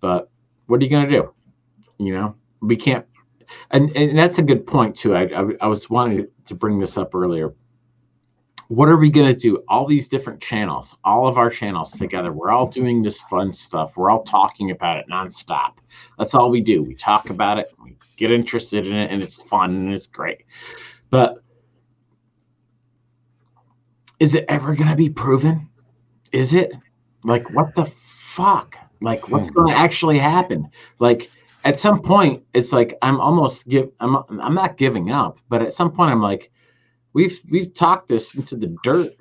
Speaker 3: But what are you going to do? We can't, and that's a good point too. I was wanting to bring this up earlier. What are we going to do? All these different channels, all of our channels together, we're all doing this fun stuff. We're all talking about it nonstop. That's all we do. We talk about it, we get interested in it, and it's fun and it's great. But is it ever going to be proven? Is it? Like, what the fuck? Like, what's going to actually happen? Like, at some point, it's like I'm not giving up, but at some point I'm like, we've talked this into the dirt.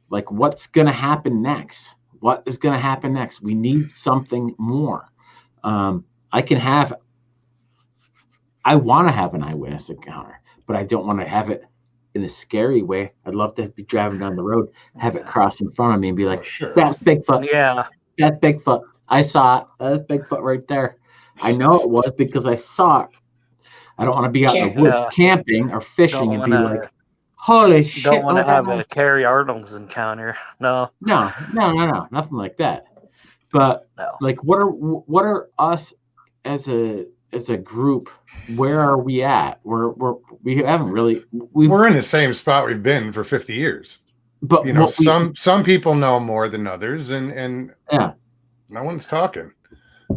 Speaker 3: Like, what's gonna happen next? What is gonna happen next? We need something more. I want to have an eyewitness encounter, but I don't want to have it in a scary way. I'd love to be driving down the road, have it cross in front of me and be like,
Speaker 1: sure.
Speaker 3: That's Bigfoot.
Speaker 2: Yeah.
Speaker 3: That's Bigfoot. I saw it. That's Bigfoot right there. I know it was because I saw it. I don't want to be out in the woods camping or fishing and be like, holy shit.
Speaker 2: Don't want to have a Carrie Arnold's encounter. No,
Speaker 3: nothing like that. But like, what are us as a group? Where are we at? We haven't really.
Speaker 1: We're in the same spot we've been for 50 years.
Speaker 3: But
Speaker 1: some people know more than others, and
Speaker 3: yeah,
Speaker 1: no one's talking.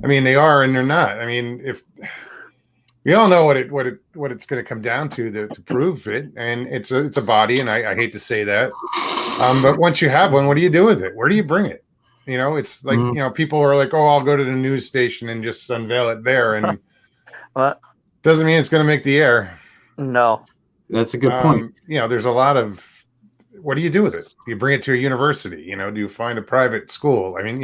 Speaker 1: I mean, they are and they're not. I mean, if we all know what it's going to come down to prove it, and it's a body, and I hate to say that, but once you have one, what do you do with it? Where do you bring it? It's like people are like, oh, I'll go to the news station and just unveil it there, and
Speaker 2: what?
Speaker 1: Doesn't mean it's going to make the air.
Speaker 2: No,
Speaker 3: that's a good point.
Speaker 1: There's a lot of. What do you do with it? Do you bring it to a university? Do you find a private school? I mean,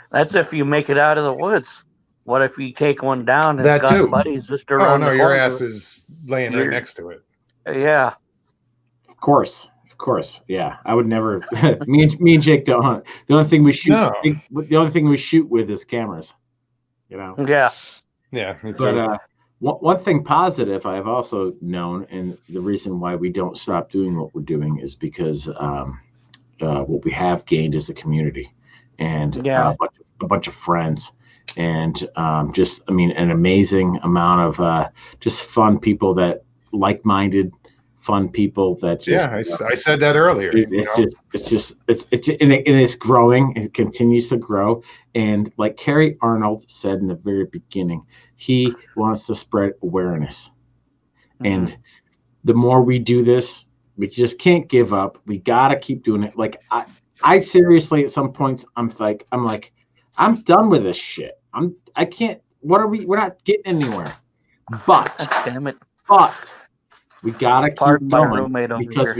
Speaker 2: That's if you make it out of the woods. What if you take one down and
Speaker 1: that
Speaker 2: got
Speaker 1: too.
Speaker 2: buddies just around the corner?
Speaker 1: Your ass is laying right next to it.
Speaker 2: Yeah.
Speaker 3: Of course. Yeah. I would never me and Jake don't hunt. The only thing we shoot the only thing we shoot with is cameras.
Speaker 2: Yeah.
Speaker 1: Yeah. Me too.
Speaker 3: But one thing positive I've also known, and the reason why we don't stop doing what we're doing is because what we have gained is a community and a bunch of friends and an amazing amount of just fun people, that like-minded fun people that just,
Speaker 1: I said that earlier.
Speaker 3: It's growing. It continues to grow. And like Carrie Arnold said in the very beginning, he wants to spread awareness. Mm-hmm. And the more we do this, we just can't give up. We got to keep doing it. Like I seriously, at some points, I'm like, I'm done with this shit. We're not getting anywhere. But
Speaker 2: damn it.
Speaker 3: But we gotta keep going
Speaker 2: because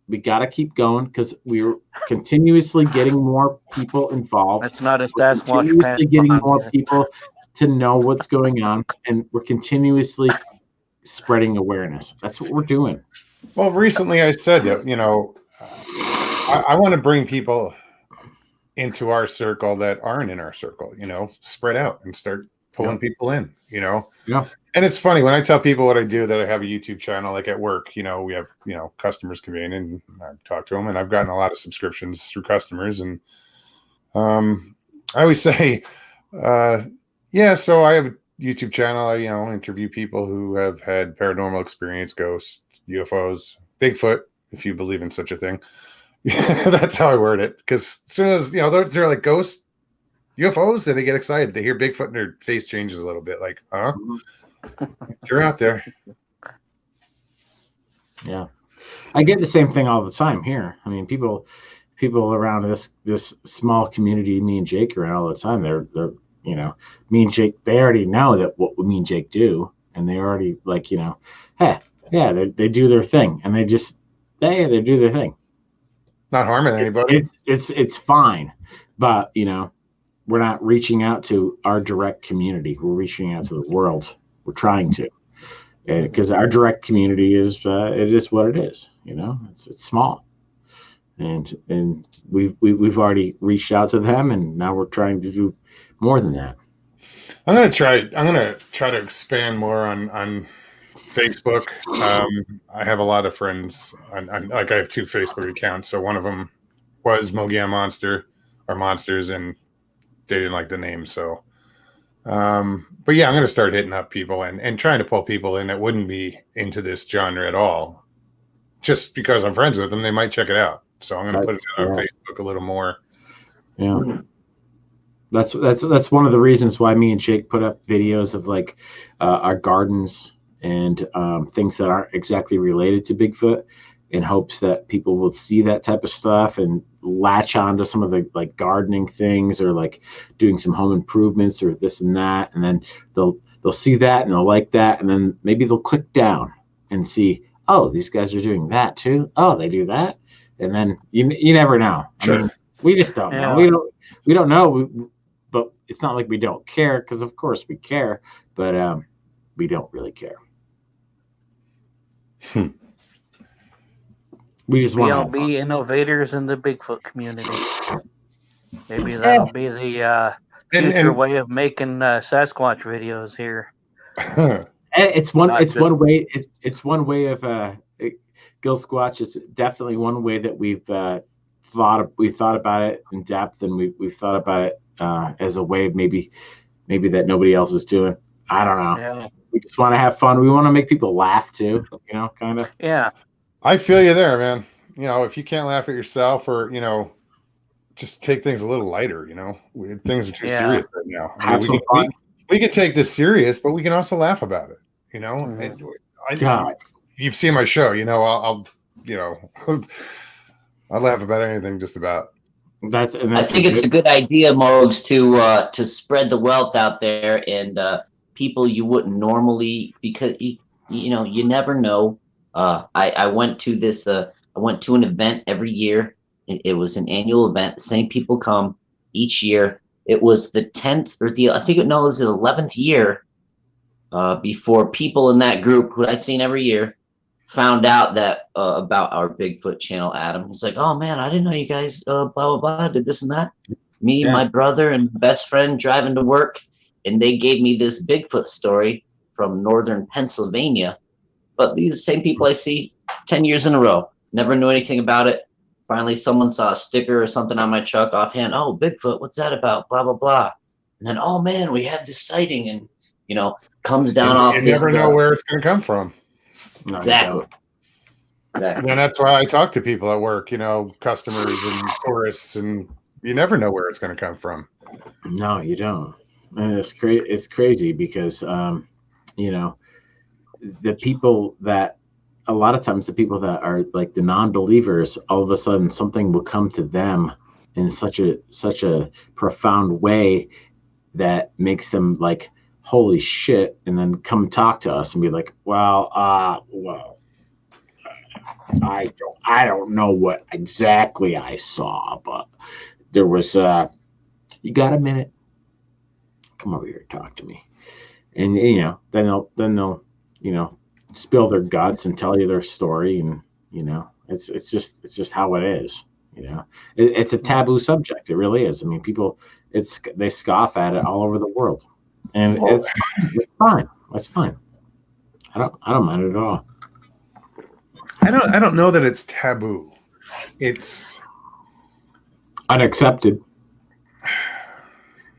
Speaker 3: we gotta keep going because we're continuously getting more people involved.
Speaker 2: That's not a
Speaker 3: Sasquatch. Continuously getting more people to know what's going on, and we're continuously spreading awareness. That's what we're doing.
Speaker 1: Well, recently I said that I want to bring people into our circle that aren't in our circle. Spread out and start pulling people in.
Speaker 3: Yeah.
Speaker 1: And it's funny when I tell people what I do, that I have a YouTube channel, like at work, we have, customers come in and I talk to them, and I've gotten a lot of subscriptions through customers. And I always say, so I have a YouTube channel. I, interview people who have had paranormal experience, ghosts, UFOs, Bigfoot, if you believe in such a thing. That's how I word it. Because as soon as, they're like ghosts, UFOs, then they get excited. They hear Bigfoot and their face changes a little bit, like, huh? You're out there.
Speaker 3: Yeah, I get the same thing all the time here. I mean, people around this small community, me and Jake are in all the time. They're me and Jake, they already know that what me and Jake do, and they already like, hey, yeah, they do their thing, and they do their thing.
Speaker 1: Not harming anybody.
Speaker 3: It's fine, but we're not reaching out to our direct community. We're reaching out to the world. We're trying to, because our direct community is it is what it is. It's small, and we've already reached out to them, and now we're trying to do more than that.
Speaker 1: I'm gonna try to expand more on Facebook. I have a lot of friends. Like I have 2 Facebook accounts. So one of them was Mogian Monster or Monsters, and they didn't like the name. So, but yeah, I'm gonna start hitting up people and trying to pull people in that wouldn't be into this genre at all. Just because I'm friends with them, they might check it out. So I'm gonna put it on Facebook a little more.
Speaker 3: Yeah. That's one of the reasons why me and Jake put up videos of like our gardens and things that aren't exactly related to Bigfoot, in hopes that people will see that type of stuff and latch on to some of the like gardening things, or like doing some home improvements or this and that, and then they'll see that and they'll like that, and then maybe they'll click down and see, oh, these guys are doing that too. Oh, they do that, and then you never know.
Speaker 1: Sure.
Speaker 3: I mean, we just don't know. We don't know. But it's not like we don't care, because of course we care, but we don't really care. We just want
Speaker 2: to be innovators in the Bigfoot community. Maybe that'll be the future way of making Sasquatch videos here.
Speaker 3: It's one way. It's one way of Gil Squatch is definitely one way that we've thought about it in depth, and we've thought about it as a way of maybe that nobody else is doing. I don't know.
Speaker 2: Yeah.
Speaker 3: We just want to have fun. We want to make people laugh too, kind of.
Speaker 2: Yeah.
Speaker 1: I feel you there, man. If you can't laugh at yourself, or just take things a little lighter. Things are too serious right now. I mean, we can take this serious, but we can also laugh about it.
Speaker 3: God,
Speaker 1: you've seen my show. I'll I'll laugh about anything, just about.
Speaker 4: I think it's a good idea, Mogs, to spread the wealth out there, and people you wouldn't normally, because you never know. I went to this. I went to an event every year. It was an annual event. The same people come each year. It was the 10th or it was the 11th year before people in that group, who I'd seen every year, found out that about our Bigfoot channel. Adam, he's like, "Oh man, I didn't know you guys blah blah blah did this and that." Me, my brother, and best friend driving to work, and they gave me this Bigfoot story from northern Pennsylvania. But these same people I see 10 years in a row, never knew anything about it. Finally, someone saw a sticker or something on my truck offhand. "Oh, Bigfoot, what's that about? Blah blah blah." And then, "Oh man, we had this sighting," and comes down off.
Speaker 1: You never know where it's going to come from.
Speaker 3: No,
Speaker 4: exactly.
Speaker 1: And that's why I talk to people at work, customers and tourists, and you never know where it's going to come from.
Speaker 3: No, you don't. And it's crazy because, the people that, a lot of times the people that are like the non-believers, all of a sudden something will come to them in such a profound way that makes them like, holy shit, and then come talk to us and be like, well, I don't know what exactly I saw, but there was you got a minute? Come over here, talk to me. And then they'll spill their guts and tell you their story, and it's just how it is. It's a taboo subject. It really is. I mean, people they scoff at it all over the world. And it's fine. It's fine. I don't mind it at all.
Speaker 1: I don't know that it's taboo. It's
Speaker 3: unaccepted.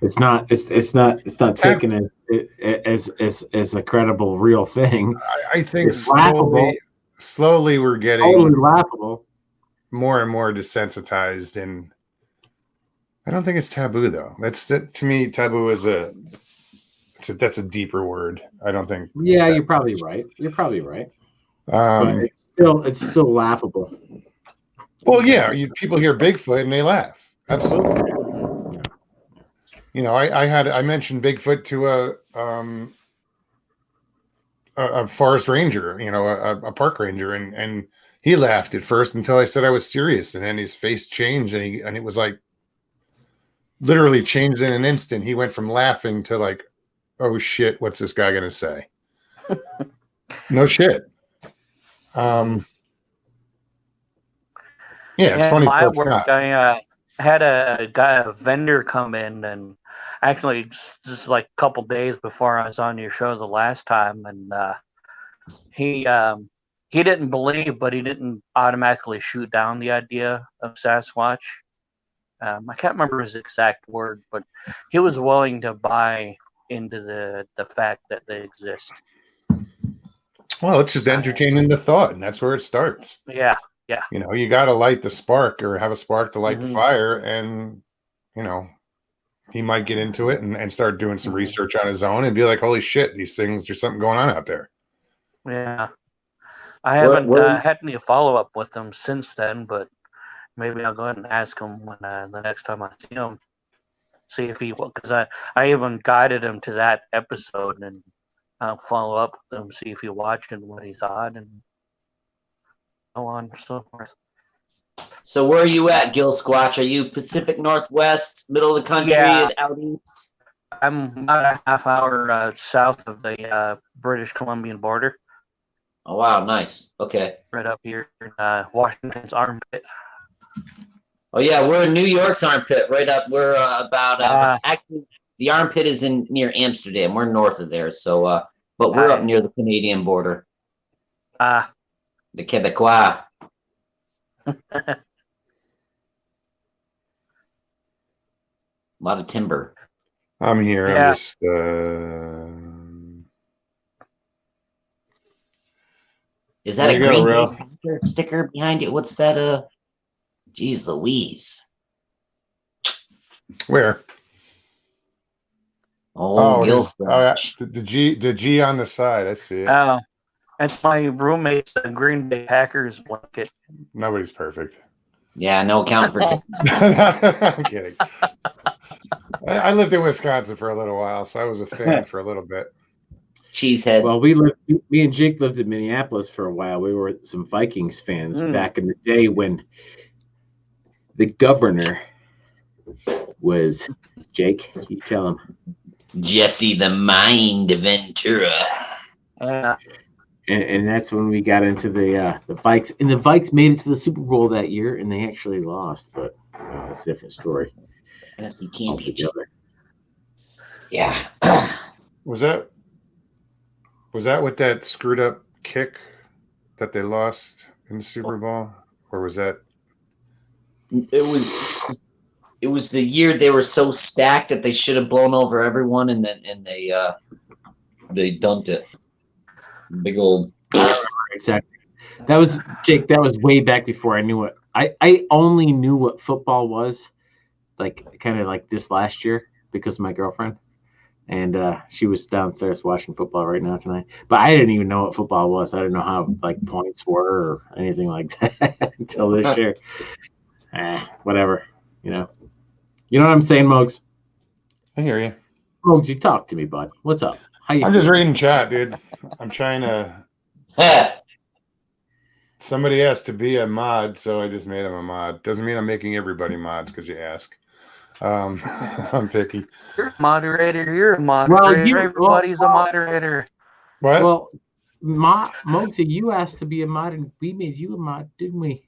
Speaker 3: It's not taken as a credible, real thing.
Speaker 1: I think
Speaker 3: it's
Speaker 1: slowly we're getting
Speaker 3: totally laughable,
Speaker 1: more and more desensitized, and I don't think it's taboo though. To me, taboo is that's a deeper word. I don't think.
Speaker 3: Yeah, you're probably right. But it's still laughable.
Speaker 1: Well, yeah, people hear Bigfoot and they laugh. Absolutely. I mentioned Bigfoot to a forest ranger, you know, a park ranger, and he laughed at first until I said I was serious, and then his face changed, and it was like literally changed in an instant. He went from laughing to like, oh shit, what's this guy gonna say? No shit. Yeah, it's funny.
Speaker 2: My
Speaker 1: It's
Speaker 2: work,
Speaker 1: not.
Speaker 2: I had a vendor come in, and actually just like a couple days before I was on your show the last time, and he didn't believe, but he didn't automatically shoot down the idea of Sasquatch. I can't remember his exact word, but he was willing to buy into the fact that they exist.
Speaker 1: Well, it's just entertaining the thought, and that's where it starts.
Speaker 2: Yeah.
Speaker 1: You know, you got to light the spark or have a spark to light the fire, and you know, he might get into it and start doing some research on his own and be like, holy shit, these things, there's something going on out there.
Speaker 2: Yeah. I haven't had any follow-up with him since then, but maybe I'll go ahead and ask him when the next time I see him. See if he will, because I even guided him to that episode, and I'll follow up with him, see if he watched and what he thought, and so on and so forth.
Speaker 4: So where are you at, Gil Squatch? Are you Pacific Northwest, middle of the country, out east?
Speaker 2: I'm about a half hour south of the British Columbian border.
Speaker 4: Oh, wow, nice. Okay.
Speaker 2: Right up here in Washington's armpit.
Speaker 4: Oh, yeah, we're in New York's armpit, right up. We're about, actually, the armpit is near Amsterdam. We're north of there, so, but we're up near the Canadian border. The Quebecois. A lot of timber.
Speaker 1: I'm here.
Speaker 2: Yeah.
Speaker 1: I'm just
Speaker 4: is that a Green Bay Packer sticker behind you? What's that? Geez Louise.
Speaker 1: Where? The G on the side. I see it.
Speaker 2: Oh, that's my roommate's Green Bay Packers blanket.
Speaker 1: Nobody's perfect.
Speaker 4: Yeah, no account for
Speaker 1: I'm kidding. I lived in Wisconsin for a little while, so I was a fan for a little bit.
Speaker 4: Cheesehead.
Speaker 3: Well, me and Jake lived in Minneapolis for a while. We were some Vikings fans back in the day when the governor was Jake. You tell him.
Speaker 4: Jesse the Mind Ventura.
Speaker 3: And that's when we got into the Vikes. And the Vikes made it to the Super Bowl that year, and they actually lost. But that's a different story.
Speaker 4: NFC Championship. Yeah.
Speaker 1: Was that with that screwed up kick that they lost in the Super Bowl, or was that?
Speaker 4: It was the year they were so stacked that they should have blown over everyone, and they dumped it. Big old.
Speaker 3: Exactly. That was Jake. That was way back before I knew it. I only knew what football was, like kind of like this last year because of my girlfriend, and she was downstairs watching football right now tonight. But I didn't even know what football was. I didn't know how like points were or anything like that until this year. Whatever, you know. You know what I'm saying, Mogs?
Speaker 1: I hear you.
Speaker 3: Mogs, you talk to me, bud. What's up?
Speaker 1: I'm just reading chat, dude. I'm trying to. Somebody asked to be a mod, so I just made him a mod. Doesn't mean I'm making everybody mods because you ask. I'm picky.
Speaker 2: You're a moderator. You're a moderator. Everybody's a moderator.
Speaker 1: What?
Speaker 3: Well, Mogsy, you asked to be a mod, and we made you a mod, didn't we?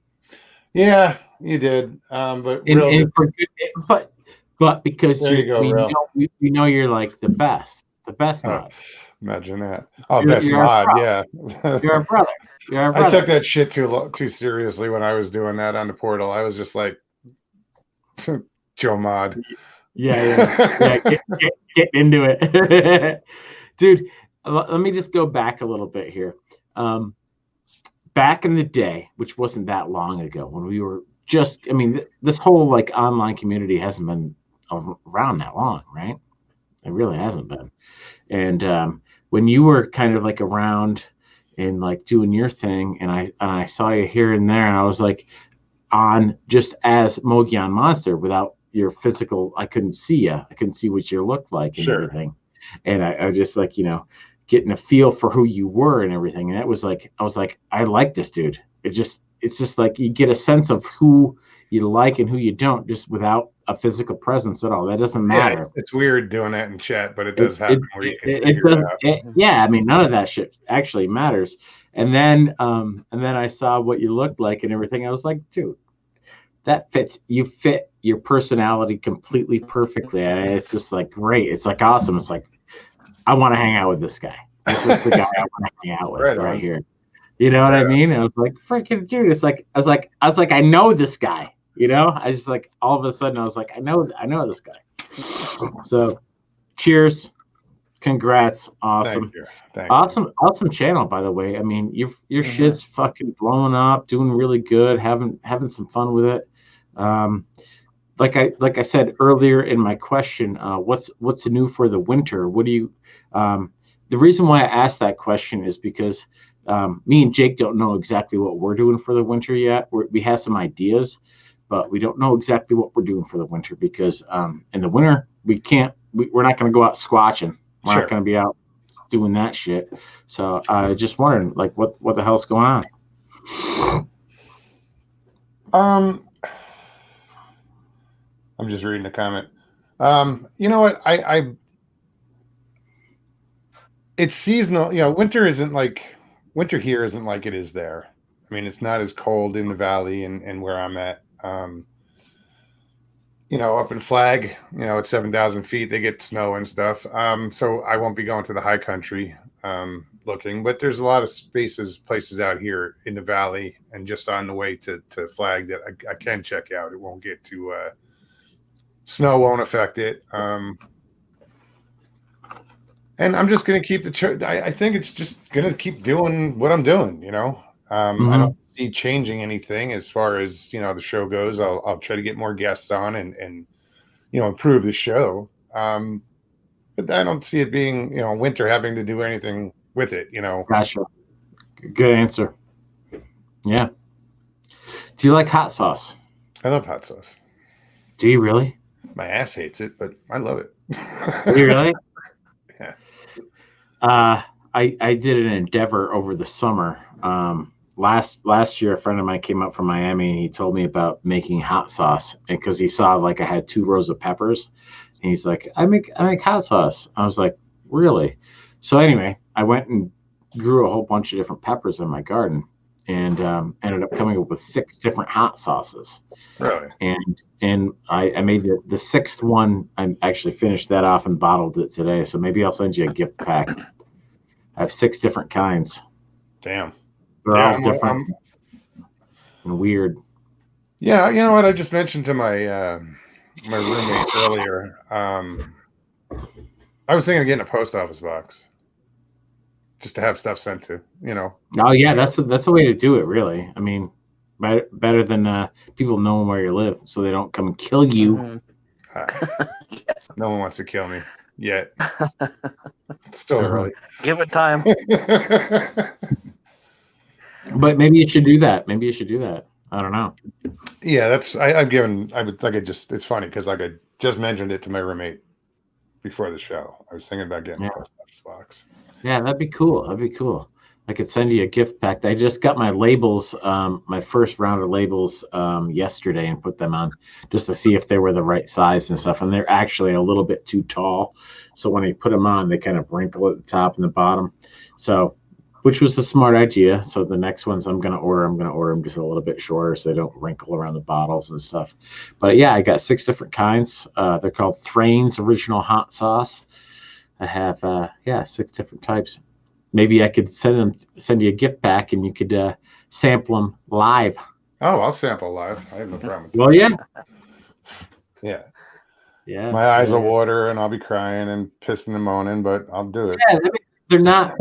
Speaker 1: Yeah, you did. But
Speaker 3: because we know you're like the best
Speaker 1: Oh,
Speaker 3: mod.
Speaker 1: imagine that. Oh, best mod, yeah.
Speaker 3: You're a brother.
Speaker 1: I took that shit too seriously when I was doing that on the portal. I was just like, Joe Mod.
Speaker 3: Yeah. Get into it, dude. Let me just go back a little bit here. Back in the day, which wasn't that long ago, when we were this whole like online community hasn't been around that long, right? It really hasn't been. And when you were kind of like around and like doing your thing, and I saw you here and there, and I was like on just as Mogion Monster without your physical. I couldn't see you. I couldn't see what you looked like and everything. And I just like, getting a feel for who you were and everything. And it was like, I was like, I like this dude. It's just like you get a sense of who you like and who you don't, just without a physical presence at all. That doesn't matter.
Speaker 1: It's weird doing that in chat, but it does happen where you can
Speaker 3: It
Speaker 1: figure it
Speaker 3: doesn't.
Speaker 1: out.
Speaker 3: Yeah, I mean, none of that shit actually matters. And then I saw what you looked like and everything. I was like, dude, that fits. You fit your personality completely perfectly. And it's just like great. It's like awesome. It's like I want to hang out with this guy. This is the guy I want to hang out with right here. You know what I mean? And I was like, freaking dude. It's like I was like, I know this guy. You know, I just like all of a sudden I was like, I know this guy. So, cheers, congrats, awesome,
Speaker 1: Thank you.
Speaker 3: Awesome channel, by the way. I mean, your shit's fucking blowing up, doing really good, having some fun with it. Like I said earlier in my question, what's new for the winter? What do you? The reason why I asked that question is because me and Jake don't know exactly what we're doing for the winter yet. We have some ideas, but we don't know exactly what we're doing for the winter because in the winter we're not going to go out squatching. We're not going to be out doing that shit. So just wondering, like, what the hell's going on?
Speaker 1: I'm just reading a comment. You know what? It's seasonal. You know, winter here isn't like it is there. I mean, it's not as cold in the valley and where I'm at. You know, up in Flag, you know, at 7,000 feet, they get snow and stuff. So I won't be going to the high country looking, but there's a lot of places out here in the valley and just on the way to Flag that I can check out. It won't get too snow won't affect it. And I'm just going to keep I think it's just going to keep doing what I'm doing, you know. I don't see changing anything as far as, you know, the show goes. I'll try to get more guests on and you know, improve the show. But I don't see it being, you know, winter having to do anything with it, you know.
Speaker 3: Gotcha. Good answer. Yeah. Do you like hot sauce?
Speaker 1: I love hot sauce.
Speaker 3: Do you really?
Speaker 1: My ass hates it, but I love it.
Speaker 3: Do you really?
Speaker 1: Yeah.
Speaker 3: I did an endeavor over the summer. Last year, a friend of mine came up from Miami and he told me about making hot sauce, and because he saw like I had 2 rows of peppers, and he's like, I make hot sauce. I was like, really? So anyway, I went and grew a whole bunch of different peppers in my garden, and ended up coming up with 6 different hot sauces.
Speaker 1: Really?
Speaker 3: And I made the 6th one. I actually finished that off and bottled it today. So maybe I'll send you a gift pack. I have 6 different kinds.
Speaker 1: Damn.
Speaker 3: They're all different and weird.
Speaker 1: Yeah, you know what? I just mentioned to my my roommate earlier. I was thinking of getting a post office box just to have stuff sent to, you know.
Speaker 3: Oh yeah, that's the way to do it, really. I mean, better than people knowing where you live, so they don't come and kill you.
Speaker 1: No one wants to kill me yet. It's still early.
Speaker 2: Give it time.
Speaker 3: But maybe you should do that. I don't know.
Speaker 1: Yeah, it's funny because like I just mentioned it to my roommate before the show. I was thinking about getting a post office box.
Speaker 3: Yeah, that'd be cool. I could send you a gift pack. I just got my labels, my first round of labels yesterday, and put them on just to see if they were the right size and stuff. And they're actually a little bit too tall. So when I put them on, they kind of wrinkle at the top and the bottom. So, which was a smart idea. So the next ones I'm going to order them just a little bit shorter so they don't wrinkle around the bottles and stuff. But yeah, I got 6 different kinds. They're called Thrain's Original Hot Sauce. I have 6 different types. Maybe I could send you a gift pack and you could sample them live.
Speaker 1: Oh, I'll sample live. I have no problem with that.
Speaker 3: Well, yeah.
Speaker 1: Yeah. My eyes will water and I'll be crying and pissing and moaning, but I'll do it.
Speaker 3: Yeah, they're not.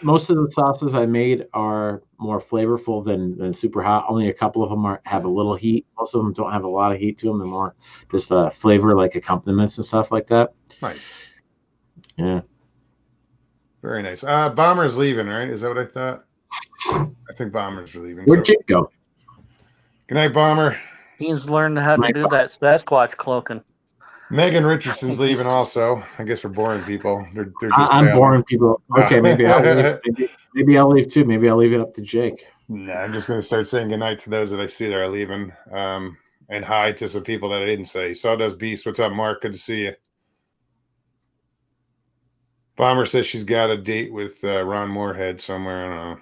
Speaker 3: Most of the sauces I made are more flavorful than super hot. Only a couple of them have a little heat. Most of them don't have a lot of heat to them. They're more just flavor, like accompaniments and stuff like that.
Speaker 1: Nice.
Speaker 3: Yeah.
Speaker 1: Very nice. Bomber's leaving, right? Is that what I thought? I think Bomber's leaving.
Speaker 3: Where'd Jake go?
Speaker 1: Good night, Bomber.
Speaker 2: He's learned how to do that Sasquatch cloaking.
Speaker 1: Megan Richardson's leaving also. I guess we're boring people. They're just
Speaker 3: I'm
Speaker 1: bailing.
Speaker 3: boring people. Okay, maybe I'll leave. Maybe I'll leave too. Maybe I'll leave it up to Jake.
Speaker 1: Nah, I'm just going to start saying goodnight to those that I see that are leaving. And hi to some people that I didn't say. Sawdust Beast, what's up, Mark? Good to see you. Bomber says she's got a date with Ron Moorhead somewhere. I don't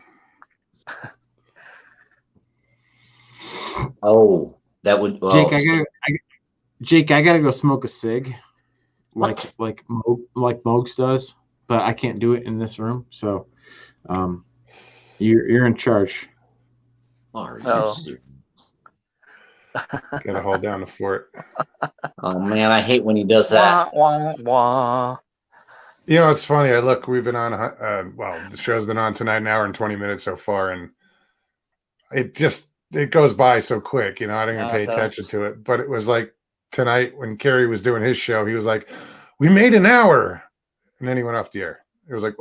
Speaker 1: know.
Speaker 4: Oh, that would. Well,
Speaker 3: Jake, I gotta go smoke a cig,
Speaker 4: What?
Speaker 3: like Mogs does, but I can't do it in this room. So, you're in charge.
Speaker 4: Are you
Speaker 2: Oh.
Speaker 4: serious?
Speaker 1: Gotta hold down the fort.
Speaker 4: Oh man, I hate when he does that.
Speaker 2: Wah, wah, wah.
Speaker 1: You know, it's funny. We've been on, the show's been on tonight, an hour and 20 minutes so far, and it goes by so quick. You know, I didn't even
Speaker 2: Yeah,
Speaker 1: pay
Speaker 2: it does.
Speaker 1: attention to it. But it was like tonight when Kerry was doing his show, he was like, "We made an hour," and then he went off the air. It was like,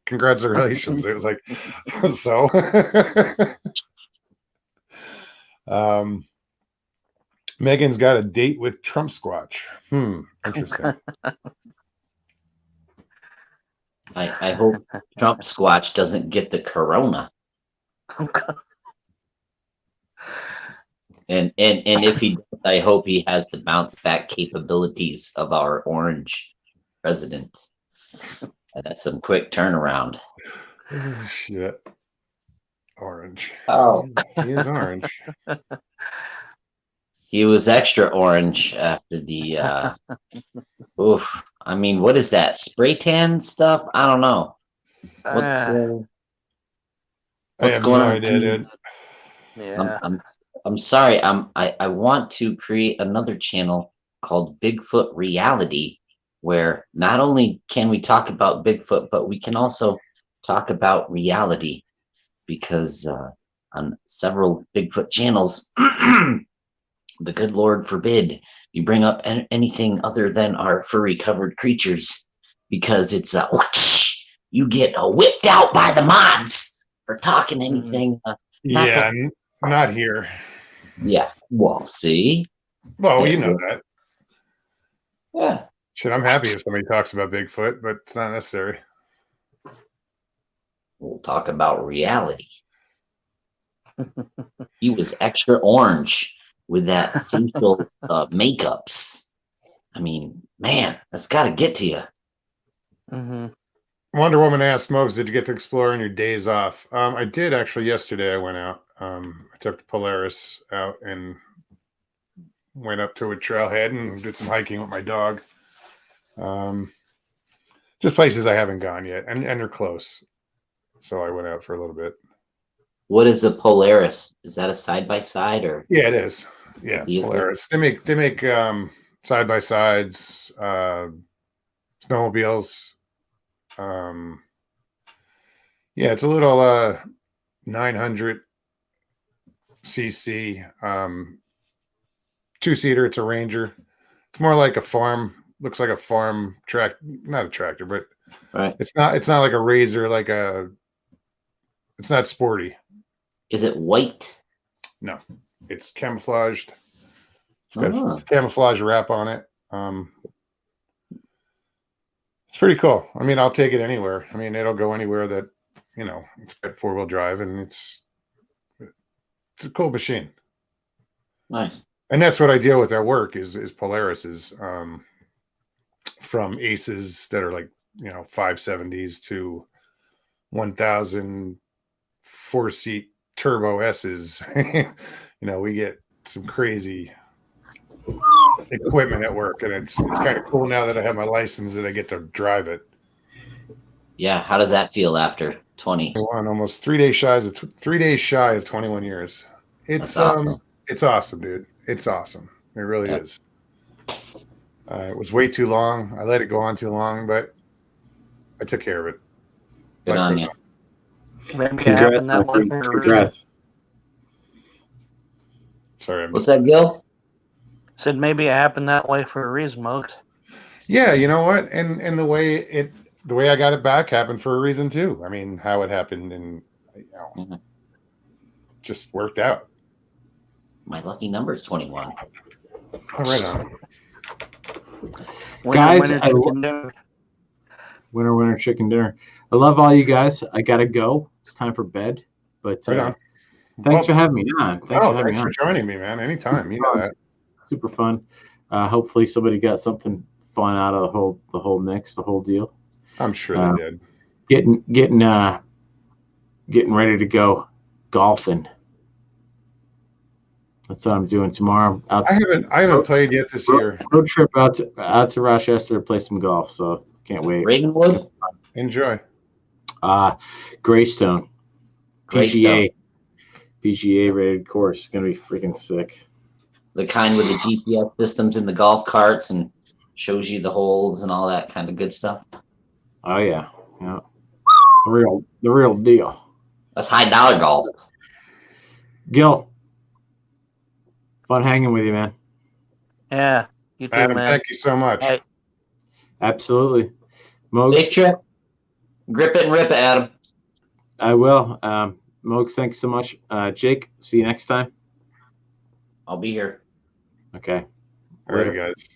Speaker 1: congratulations. It was like, so. Megan's got a date with Trump Squatch. Interesting.
Speaker 4: I hope Trump Squatch doesn't get the corona. And if he does, I hope he has the bounce back capabilities of our orange president. And that's some quick turnaround.
Speaker 1: Oh, shit. Orange.
Speaker 4: Oh.
Speaker 1: He is orange.
Speaker 4: He was extra orange after the oof. I mean, what is that? Spray tan stuff? I don't know. What's
Speaker 1: I have
Speaker 4: going
Speaker 1: no
Speaker 4: on?
Speaker 1: idea, dude.
Speaker 2: Yeah.
Speaker 4: I'm sorry. I want to create another channel called Bigfoot Reality, where not only can we talk about Bigfoot, but we can also talk about reality, because on several Bigfoot channels, the good Lord forbid you bring up anything other than our furry covered creatures, because it's you get whipped out by the mods for talking anything.
Speaker 1: Yeah, not here.
Speaker 4: Yeah. Well, see.
Speaker 1: Well, you know that.
Speaker 4: Yeah.
Speaker 1: Shit, I'm happy if somebody talks about Bigfoot, but it's not necessary.
Speaker 4: We'll talk about reality. He was extra orange with that facial makeups. I mean, man, that's got to get to you.
Speaker 2: Mm-hmm.
Speaker 1: Wonder Woman asked Mokes, did you get to explore on your days off? I did actually. Yesterday I went out. I took Polaris out and went up to a trailhead and did some hiking with my dog. Just places I haven't gone yet, and they're close. So I went out for a little bit.
Speaker 4: What is a Polaris? Is that a side by side or?
Speaker 1: Yeah, it is. Yeah,
Speaker 4: Vehicle?
Speaker 1: Polaris. They make side by sides, snowmobiles. Yeah, it's a little 900 cc 2-seater. It's a Ranger. It's more like a farm. Looks like a farm track, not a tractor, but
Speaker 4: Right.
Speaker 1: It's not like a Razor. It's not sporty.
Speaker 4: Is it white?
Speaker 1: No, it's camouflaged. It's got
Speaker 4: Oh.
Speaker 1: a camouflage wrap on it. It's pretty cool. I mean, I'll take it anywhere. I mean, it'll go anywhere that, it's got 4-wheel drive, and it's a cool machine.
Speaker 4: Nice.
Speaker 1: And that's what I deal with at work is Polaris's, from Aces that are like, 570s to 1,000 4-seat turbo S's. We get some crazy equipment at work, and it's kind of cool now that I have my license that I get to drive it.
Speaker 4: Yeah. How does that feel after 20?
Speaker 1: Almost 3 days shy of 21 years. It's
Speaker 4: awesome.
Speaker 1: It's awesome, dude. It's awesome. It really is. It was way too long. I let it go on too long, but I took care of it.
Speaker 4: Good on you.
Speaker 2: Maybe it happened that way for a reason.
Speaker 3: Congrats.
Speaker 1: Sorry,
Speaker 4: What's that, Gil?
Speaker 2: Said maybe it happened that way for a reason, Mokes.
Speaker 1: Yeah, you know what? And the way I got it back happened for a reason too. I mean, how it happened and just worked out.
Speaker 4: My lucky number is 21.
Speaker 1: All right on.
Speaker 3: Guys,
Speaker 2: winner, chicken dinner.
Speaker 3: Winner, chicken dinner. I love all you guys. I gotta go. It's time for bed. But
Speaker 1: Right on.
Speaker 3: thanks
Speaker 1: Well,
Speaker 3: for having me on.
Speaker 1: Thanks for joining me, man. Anytime. You know that.
Speaker 3: Super fun. Hopefully somebody got something fun out of the whole mix, the whole deal.
Speaker 1: I'm sure they did.
Speaker 3: Getting ready to go golfing. That's what I'm doing tomorrow.
Speaker 1: I haven't played yet this year.
Speaker 3: Road trip out to Rochester to play some golf. So can't wait.
Speaker 4: Ravenwood?
Speaker 1: Enjoy.
Speaker 3: Greystone.
Speaker 4: Greystone.
Speaker 3: PGA rated course. Gonna be freaking sick.
Speaker 4: The kind with the GPS systems in the golf carts and shows you the holes and all that kind of good stuff.
Speaker 3: Oh yeah. The real deal.
Speaker 4: That's high dollar golf.
Speaker 3: Gil, fun hanging with you, man.
Speaker 2: Yeah, you too,
Speaker 1: Adam,
Speaker 2: man.
Speaker 1: thank you so much.
Speaker 2: Hey.
Speaker 3: Absolutely. Mogs,
Speaker 4: Big trip. Grip it and rip it, Adam.
Speaker 3: I will. Mogs, thanks so much. Jake, see you next time.
Speaker 4: I'll be here.
Speaker 3: Okay.
Speaker 1: All right, guys.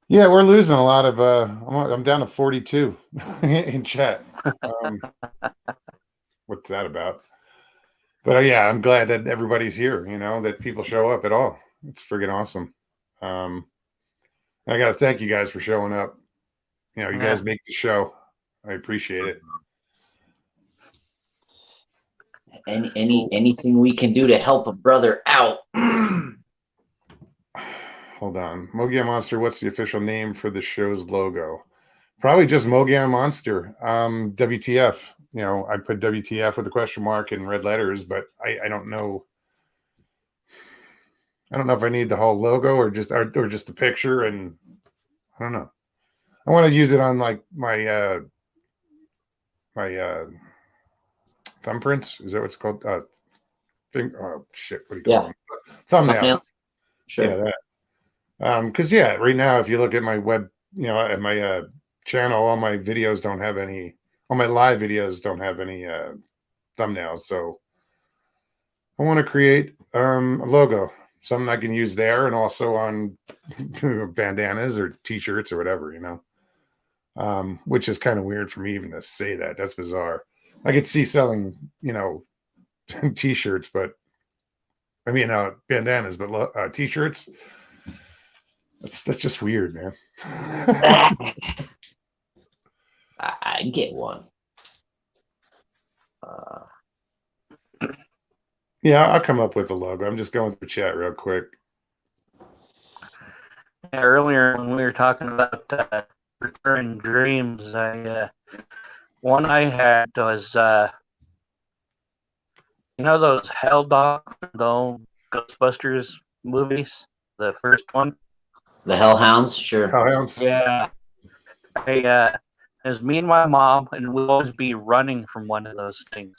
Speaker 1: Yeah, we're losing a lot of. I'm down to 42 in chat. What's that about? But yeah, I'm glad that everybody's here. You know, that people show up at all. It's friggin' awesome. I got to thank you guys for showing up. You know, you guys make the show. I appreciate it.
Speaker 4: Anything we can do to help a brother out.
Speaker 1: Hold on. Mogian Monster, what's the official name for the show's logo? Probably just Mogian Monster. WTF. You know, I put WTF with a question mark in red letters, but I don't know. I don't know if I need the whole logo or just the picture, and I don't know. I want to use it on like my thumbprints. Is that what's called? Oh shit! What do you call them? Thumbnails.
Speaker 4: Sure.
Speaker 1: Yeah, that. Because right now, if you look at my web, you know, at my channel, all my videos don't have any. All my live videos don't have any thumbnails. So I want to create a logo, something I can use there, and also on bandanas or T-shirts or whatever, you know. Which is kind of weird for me even to say that. That's bizarre. I could see selling, you know, T-shirts, but I mean bandanas, but T-shirts. That's just weird, man.
Speaker 4: I get one.
Speaker 1: Yeah, I'll come up with a logo. I'm just going through chat real quick.
Speaker 2: Yeah, earlier when we were talking about recurring dreams, one I had was you know those Helldogs, the old Ghostbusters movies, the first one.
Speaker 4: The Hellhounds, sure.
Speaker 1: Hellhounds.
Speaker 2: Yeah. It was me and my mom, and we'd always be running from one of those things.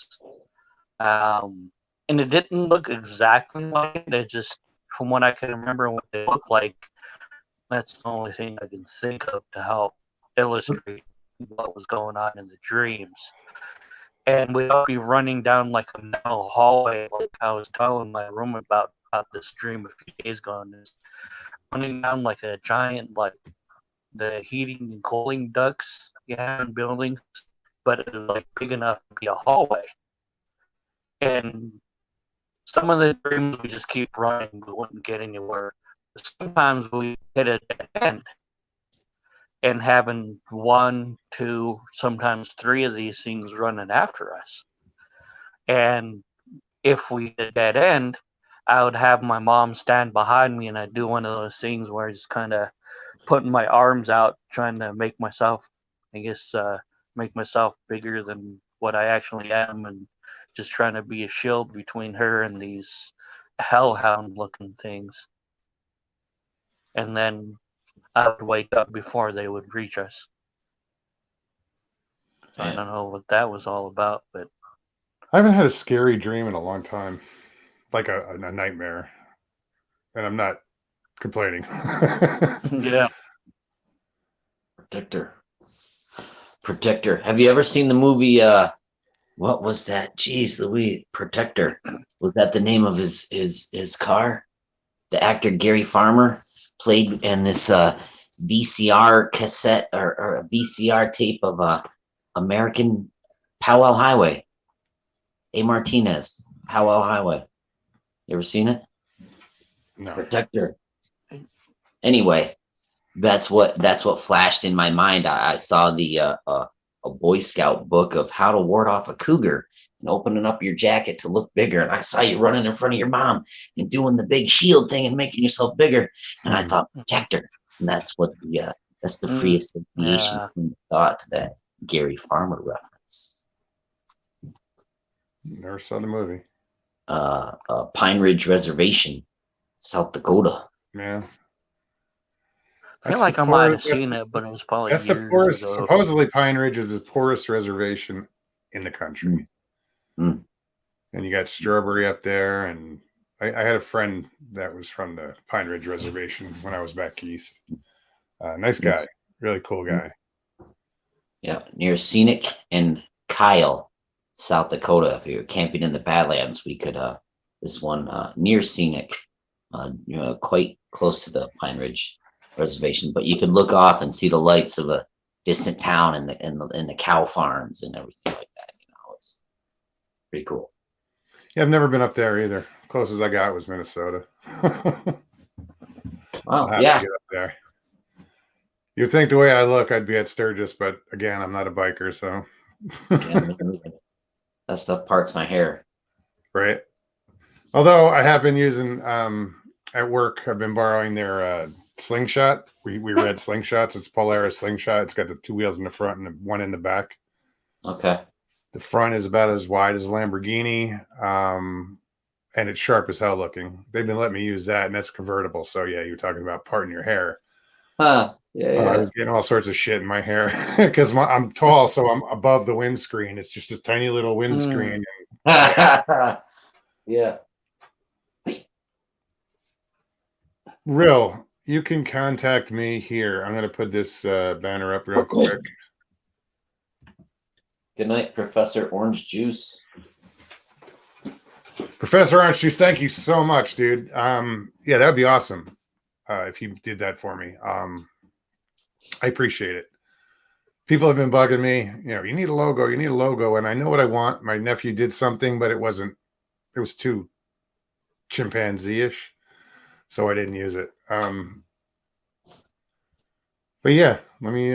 Speaker 2: And it didn't look exactly like it. It just, from what I can remember what they looked like, that's the only thing I can think of to help illustrate what was going on in the dreams. And we'd all be running down like a metal hallway, like I was telling my room about this dream a few days ago. And running down like a giant, like the heating and cooling ducts you have in buildings, but it was like big enough to be a hallway. And some of the dreams we just keep running, we wouldn't get anywhere. Sometimes we hit a dead end and having 1, 2, sometimes 3 of these things running after us. And if we hit a dead end, I would have my mom stand behind me, and I'd do one of those things where I just kind of putting my arms out, trying to make myself, I guess, make myself bigger than what I actually am, and just trying to be a shield between her and these hellhound-looking things. And then I would wake up before they would reach us. So I don't know what that was all about, but
Speaker 1: I haven't had a scary dream in a long time, like a nightmare, and I'm not complaining.
Speaker 2: yeah.
Speaker 4: Protector. Have you ever seen the movie what was that? Jeez, Louis, Protector. Was that the name of his car? The actor Gary Farmer played in this VCR cassette or a VCR tape of American Powell Highway. A. Martinez, Powell Highway. You ever seen it?
Speaker 1: No.
Speaker 4: Protector. Anyway, that's what flashed in my mind. I saw the a Boy Scout book of how to ward off a cougar and opening up your jacket to look bigger. And I saw you running in front of your mom and doing the big shield thing and making yourself bigger. And I thought Protector. And that's what that's the free association thought to that Gary Farmer reference.
Speaker 1: Never saw the movie.
Speaker 4: Pine Ridge Reservation, South Dakota.
Speaker 1: Yeah.
Speaker 2: I feel like I might have seen it, but it was probably
Speaker 1: that's the
Speaker 2: years
Speaker 1: poorest.
Speaker 2: ago.
Speaker 1: Supposedly, Pine Ridge is the poorest reservation in the country.
Speaker 4: Mm.
Speaker 1: And you got strawberry up there, and I had a friend that was from the Pine Ridge Reservation when I was back east. Nice guy, really cool guy.
Speaker 4: Yeah, near Scenic and Kyle, South Dakota. If you're camping in the Badlands, we could this one near Scenic, quite close to the Pine Ridge Reservation, but you could look off and see the lights of a distant town and the cow farms and everything like that. It's pretty cool.
Speaker 1: Yeah, I've never been up there either. Closest I got was Minnesota.
Speaker 4: Wow,
Speaker 1: I'll have to get up there. You'd think the way I look, I'd be at Sturgis, but again, I'm not a biker, so.
Speaker 4: That stuff parts my hair.
Speaker 1: Right. Although I have been using at work, I've been borrowing their slingshot. We read slingshots. It's Polaris slingshot. It's got the two wheels in the front and one in the back.
Speaker 4: Okay.
Speaker 1: The front is about as wide as a Lamborghini, and it's sharp as hell looking. They've been letting me use that, and that's convertible. So yeah, you're talking about parting your hair.
Speaker 4: Huh. Yeah.
Speaker 1: I was getting all sorts of shit in my hair because I'm tall, so I'm above the windscreen. It's just a tiny little windscreen.
Speaker 4: Yeah.
Speaker 1: Real, you can contact me here. I'm going to put this banner up real quick.
Speaker 4: Good night, Professor Orange Juice.
Speaker 1: Professor Orange Juice, thank you so much, dude. Yeah, that would be awesome if you did that for me. I appreciate it. People have been bugging me. You need a logo. You need a logo. And I know what I want. My nephew did something, but it was too chimpanzee-ish. So I didn't use it. But yeah, let me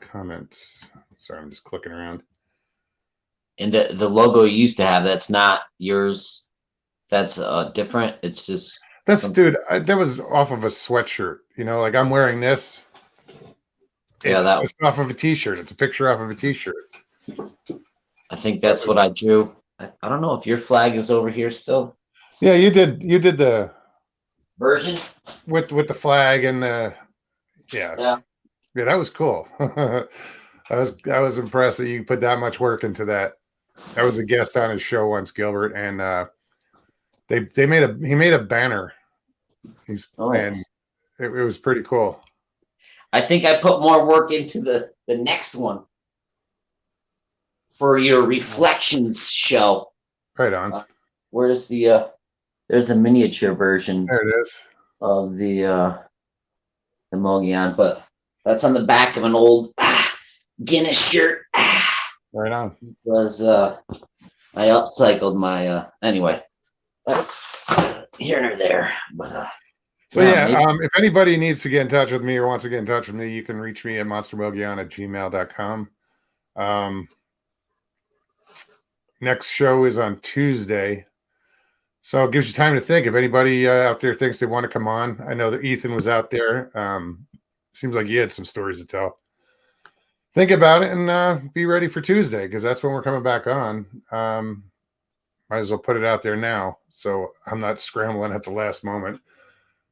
Speaker 1: comments. Sorry, I'm just clicking around.
Speaker 4: And the logo you used to have, that's not yours. That's different. It's just
Speaker 1: dude. That was off of a sweatshirt. Like I'm wearing this. It's off of a t-shirt. It's a picture off of a t-shirt.
Speaker 4: I think that's what I drew. I don't know if your flag is over here still.
Speaker 1: Yeah, you did the
Speaker 4: version
Speaker 1: with the flag and the yeah, that was cool. I was impressed that you put that much work into that. I was a guest on his show once, Gilbert, and he made a banner. And it was pretty cool.
Speaker 4: I think I put more work into the next one for your reflections show.
Speaker 1: Right on.
Speaker 4: Where's there's a miniature version.
Speaker 1: There it is.
Speaker 4: Of the Mogion, but that's on the back of an old Guinness shirt.
Speaker 1: Right on.
Speaker 4: Because I upcycled my anyway. That's here or there, but
Speaker 1: if anybody needs to get in touch with me or wants to get in touch with me, you can reach me at monstermogion@gmail.com. Next show is on Tuesday, so it gives you time to think. If anybody out there thinks they want to come on, I know that Ethan was out there. Seems like he had some stories to tell. Think about it and be ready for Tuesday, because that's when we're coming back on. Might as well put it out there now, so I'm not scrambling at the last moment.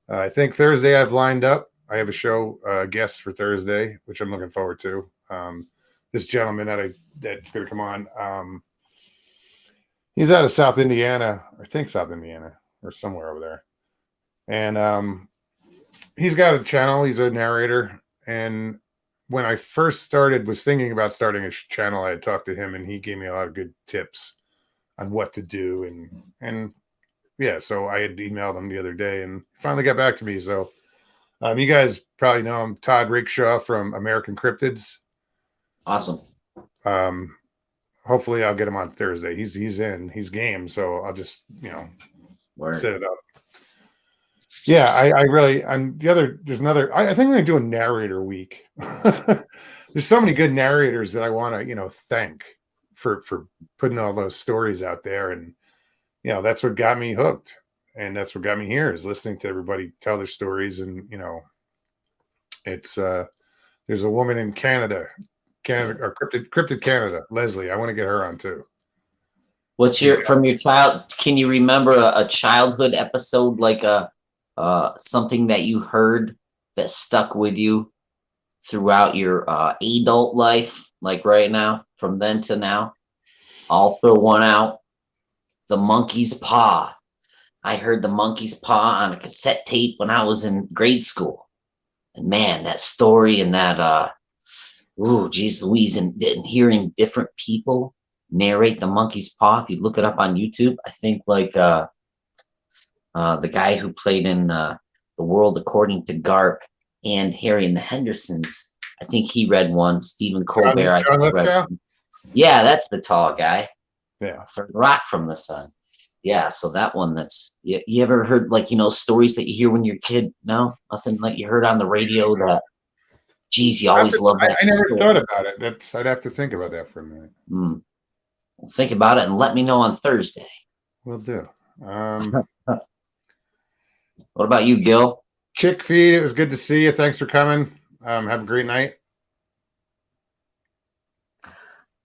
Speaker 1: I think Thursday I've lined up. I have a show guest for Thursday, which I'm looking forward to. This gentleman that's going to come on, he's out of South Indiana, I think South Indiana, or somewhere over there. And he's got a channel. He's a narrator, and when I first was thinking about starting a channel, I had talked to him and he gave me a lot of good tips on what to do. And yeah, so I had emailed him the other day and finally got back to me. So you guys probably know him, Todd Rickshaw from American Cryptids.
Speaker 4: Awesome.
Speaker 1: Hopefully I'll get him on Thursday. He's game. So I'll just, set it up. Yeah, there's another, I think I'm going to do a narrator week. There's so many good narrators that I want to, thank for putting all those stories out there. And, that's what got me hooked. And that's what got me here is listening to everybody tell their stories. And, it's, there's a woman in Canada or Cryptid Canada, Leslie. I want to get her on too.
Speaker 4: From your child? Can you remember a childhood episode, like something that you heard that stuck with you throughout your adult life, like right now, from then to now? I'll throw one out. The monkey's paw. I heard the monkey's paw on a cassette tape when I was in grade school. And man, that story and that, geez Louise, and hearing different people narrate the monkey's paw. If you look it up on YouTube, I think like the guy who played in The World According to Garp and Harry and the Hendersons, I think he read one. Stephen Colbert, I think read one. Yeah, that's the tall guy.
Speaker 1: Yeah.
Speaker 4: Third Rock from the Sun. Yeah, so that one you ever heard like, stories that you hear when you're a kid? No? Nothing like you heard on the radio that, geez, you always love that.
Speaker 1: I never thought about it. I'd have to think about that for a minute.
Speaker 4: Well, think about it and let me know on Thursday.
Speaker 1: Will do.
Speaker 4: What about you, Gil?
Speaker 1: Chick Feed, it was good to see you. Thanks for coming. Have a great night.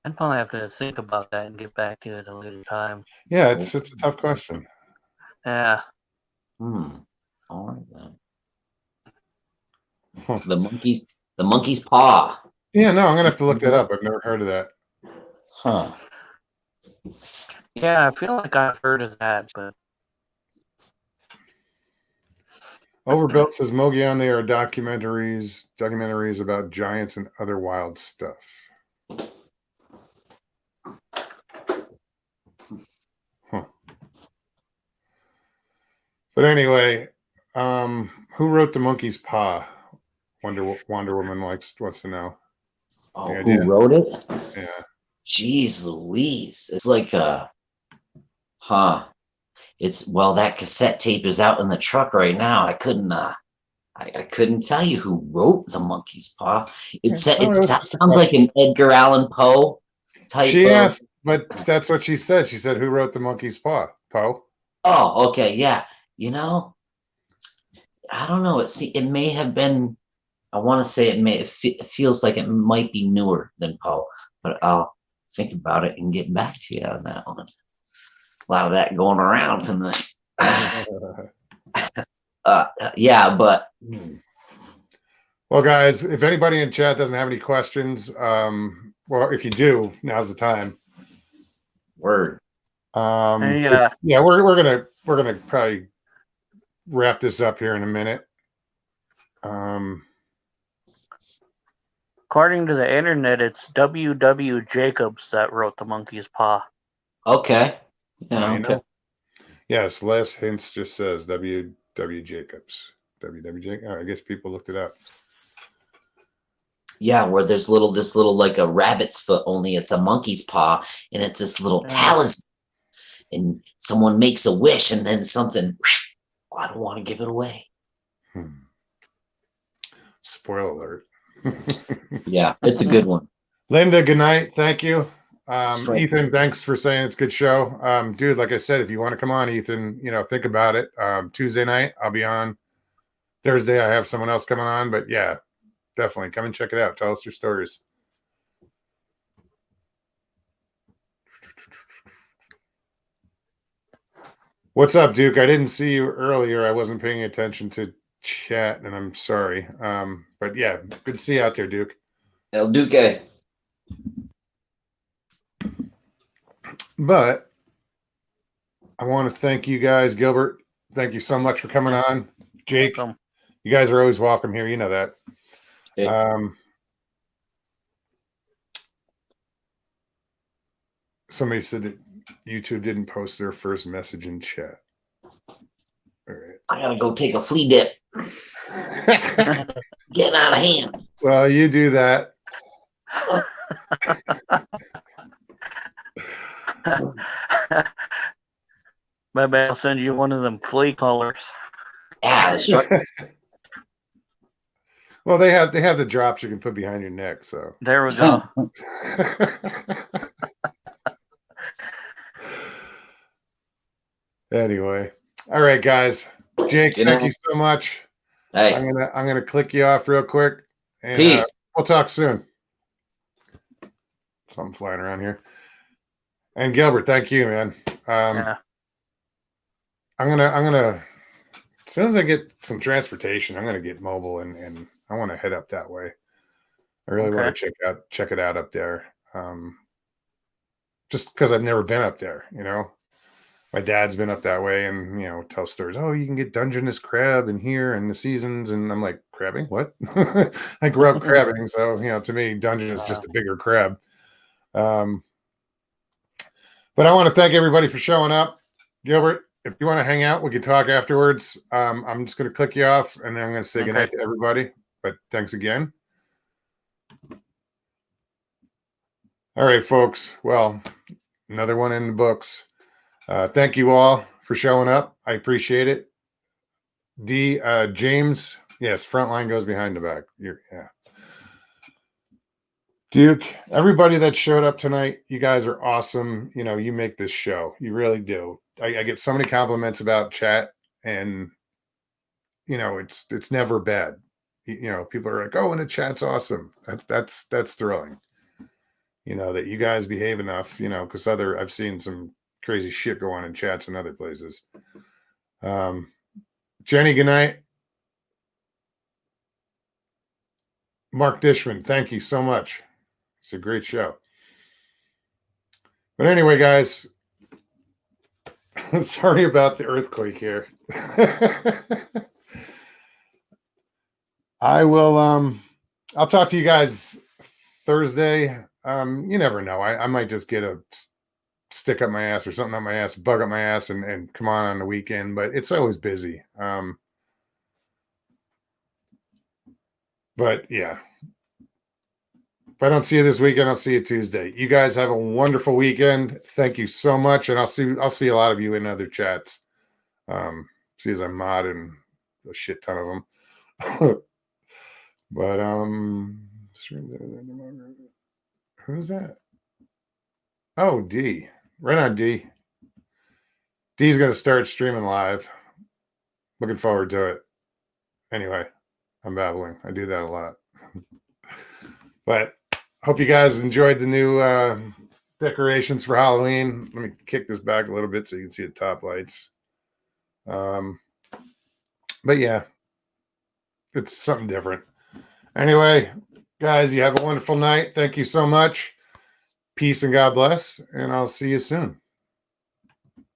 Speaker 2: I'd probably have to think about that and get back to it at a later time.
Speaker 1: Yeah, it's a tough question.
Speaker 2: Yeah.
Speaker 4: All right then. Huh. The monkey's paw.
Speaker 1: Yeah, no, I'm gonna have to look that up. I've never heard of that.
Speaker 4: Huh.
Speaker 2: Yeah, I feel like I've heard of that, but
Speaker 1: Overbuilt says Mogion, they are documentaries about giants and other wild stuff. Huh. But anyway, who wrote The Monkey's Paw? Wonder Woman wants to know.
Speaker 4: Oh, who wrote it?
Speaker 1: Yeah.
Speaker 4: Jeez Louise. It's like that cassette tape is out in the truck right now. I couldn't tell you who wrote The Monkey's Paw. It sounds like an Edgar Allan Poe type.
Speaker 1: She asked, but that's what she said. She said, "Who wrote The Monkey's Paw?" Poe.
Speaker 4: Oh, okay, yeah. I don't know. It may have been. I want to say it feels like it might be newer than Poe, but I'll think about it and get back to you on that one. A lot of that going around tonight. Yeah, but.
Speaker 1: Well, guys, if anybody in chat doesn't have any questions, well, if you do, now's the time.
Speaker 4: Word.
Speaker 1: Yeah, we're gonna probably wrap this up here in a minute.
Speaker 2: According to the internet, it's W.W. Jacobs that wrote The Monkey's Paw.
Speaker 4: Okay. Yeah, okay.
Speaker 1: Yes, Les Hints just says W.W. Jacobs. W.W. Jacobs. Oh, I guess people looked it up.
Speaker 4: Yeah, where there's this little like a rabbit's foot, only it's a monkey's paw, and it's this little talisman. And someone makes a wish, and then something. Oh, I don't want to give it away.
Speaker 1: Spoiler alert.
Speaker 4: Yeah, it's a good one.
Speaker 1: Linda, good night. Thank you. Ethan, thanks for saying it's a good show. Dude, like I said, if you want to come on, Ethan, think about it. Tuesday night, I'll be on. Thursday, I have someone else coming on, but yeah, definitely come and check it out. Tell us your stories. What's up, Duke? I didn't see you earlier. I wasn't paying attention to chat, and I'm sorry. But yeah, good to see you out there, Duke.
Speaker 4: El Duque.
Speaker 1: But I want to thank you guys. Gilbert, thank you so much for coming on. Jake, you guys are always welcome here. You know that.
Speaker 4: Hey.
Speaker 1: Somebody said that YouTube didn't post their first message in chat. All
Speaker 4: I gotta go take a flea dip.
Speaker 1: right.
Speaker 4: Getting out of hand.
Speaker 1: Well, you do that.
Speaker 2: Maybe I'll send you one of them flea collars.
Speaker 4: Yeah, that's right.
Speaker 1: Well, they have the drops you can put behind your neck. So
Speaker 2: There we go.
Speaker 1: anyway, all right, guys. Jake,
Speaker 4: Good
Speaker 1: thank
Speaker 4: night.
Speaker 1: you so much.
Speaker 4: Hey,
Speaker 1: I'm gonna click you off real quick, and
Speaker 4: peace.
Speaker 1: we'll talk soon. Something flying around here. And Gilbert, thank you, man.
Speaker 2: Yeah.
Speaker 1: I'm gonna as soon as I get some transportation, I'm gonna get mobile and I want to head up that way. I really want to check it out up there. Just because I've never been up there, you know. My dad's been up that way and tell stories. Oh, you can get Dungeness crab in here and the seasons, and I'm like, crabbing? What? I grew up crabbing, so to me, Dungeness is just a bigger crab. But I want to thank everybody for showing up. Gilbert, if you want to hang out, we can talk afterwards. I'm just going to click you off, and then I'm going to say goodnight to everybody. But thanks again. All right, folks. Well, another one in the books. Thank you all for showing up. I appreciate it. James, yes, front line goes behind the back. Yeah. Duke, everybody that showed up tonight, you guys are awesome. You make this show. You really do. I get so many compliments about chat, and it's never bad. People are like, "Oh, and the chat's awesome." That's thrilling. That you guys behave enough. Because I've seen some crazy shit go on in chats and other places. Jenny, good night. Mark Dishman, thank you so much. It's a great show. But anyway, guys, sorry about the earthquake here. I'll talk to you guys Thursday. You never know. I might just get a stick up my ass or something up my ass, bug up my ass and come on the weekend, but it's always busy. But yeah, if I don't see you this weekend, I'll see you Tuesday. You guys have a wonderful weekend. Thank you so much. And I'll see a lot of you in other chats. See as I'm modding a shit ton of them. But who's that? Oh, D. Right on, D. D's gonna start streaming live. Looking forward to it. Anyway, I'm babbling. I do that a lot. But hope you guys enjoyed the new decorations for Halloween. Let me kick this back a little bit so you can see the top lights. But yeah, it's something different. Anyway, guys, you have a wonderful night. Thank you so much. Peace and God bless, and I'll see you soon.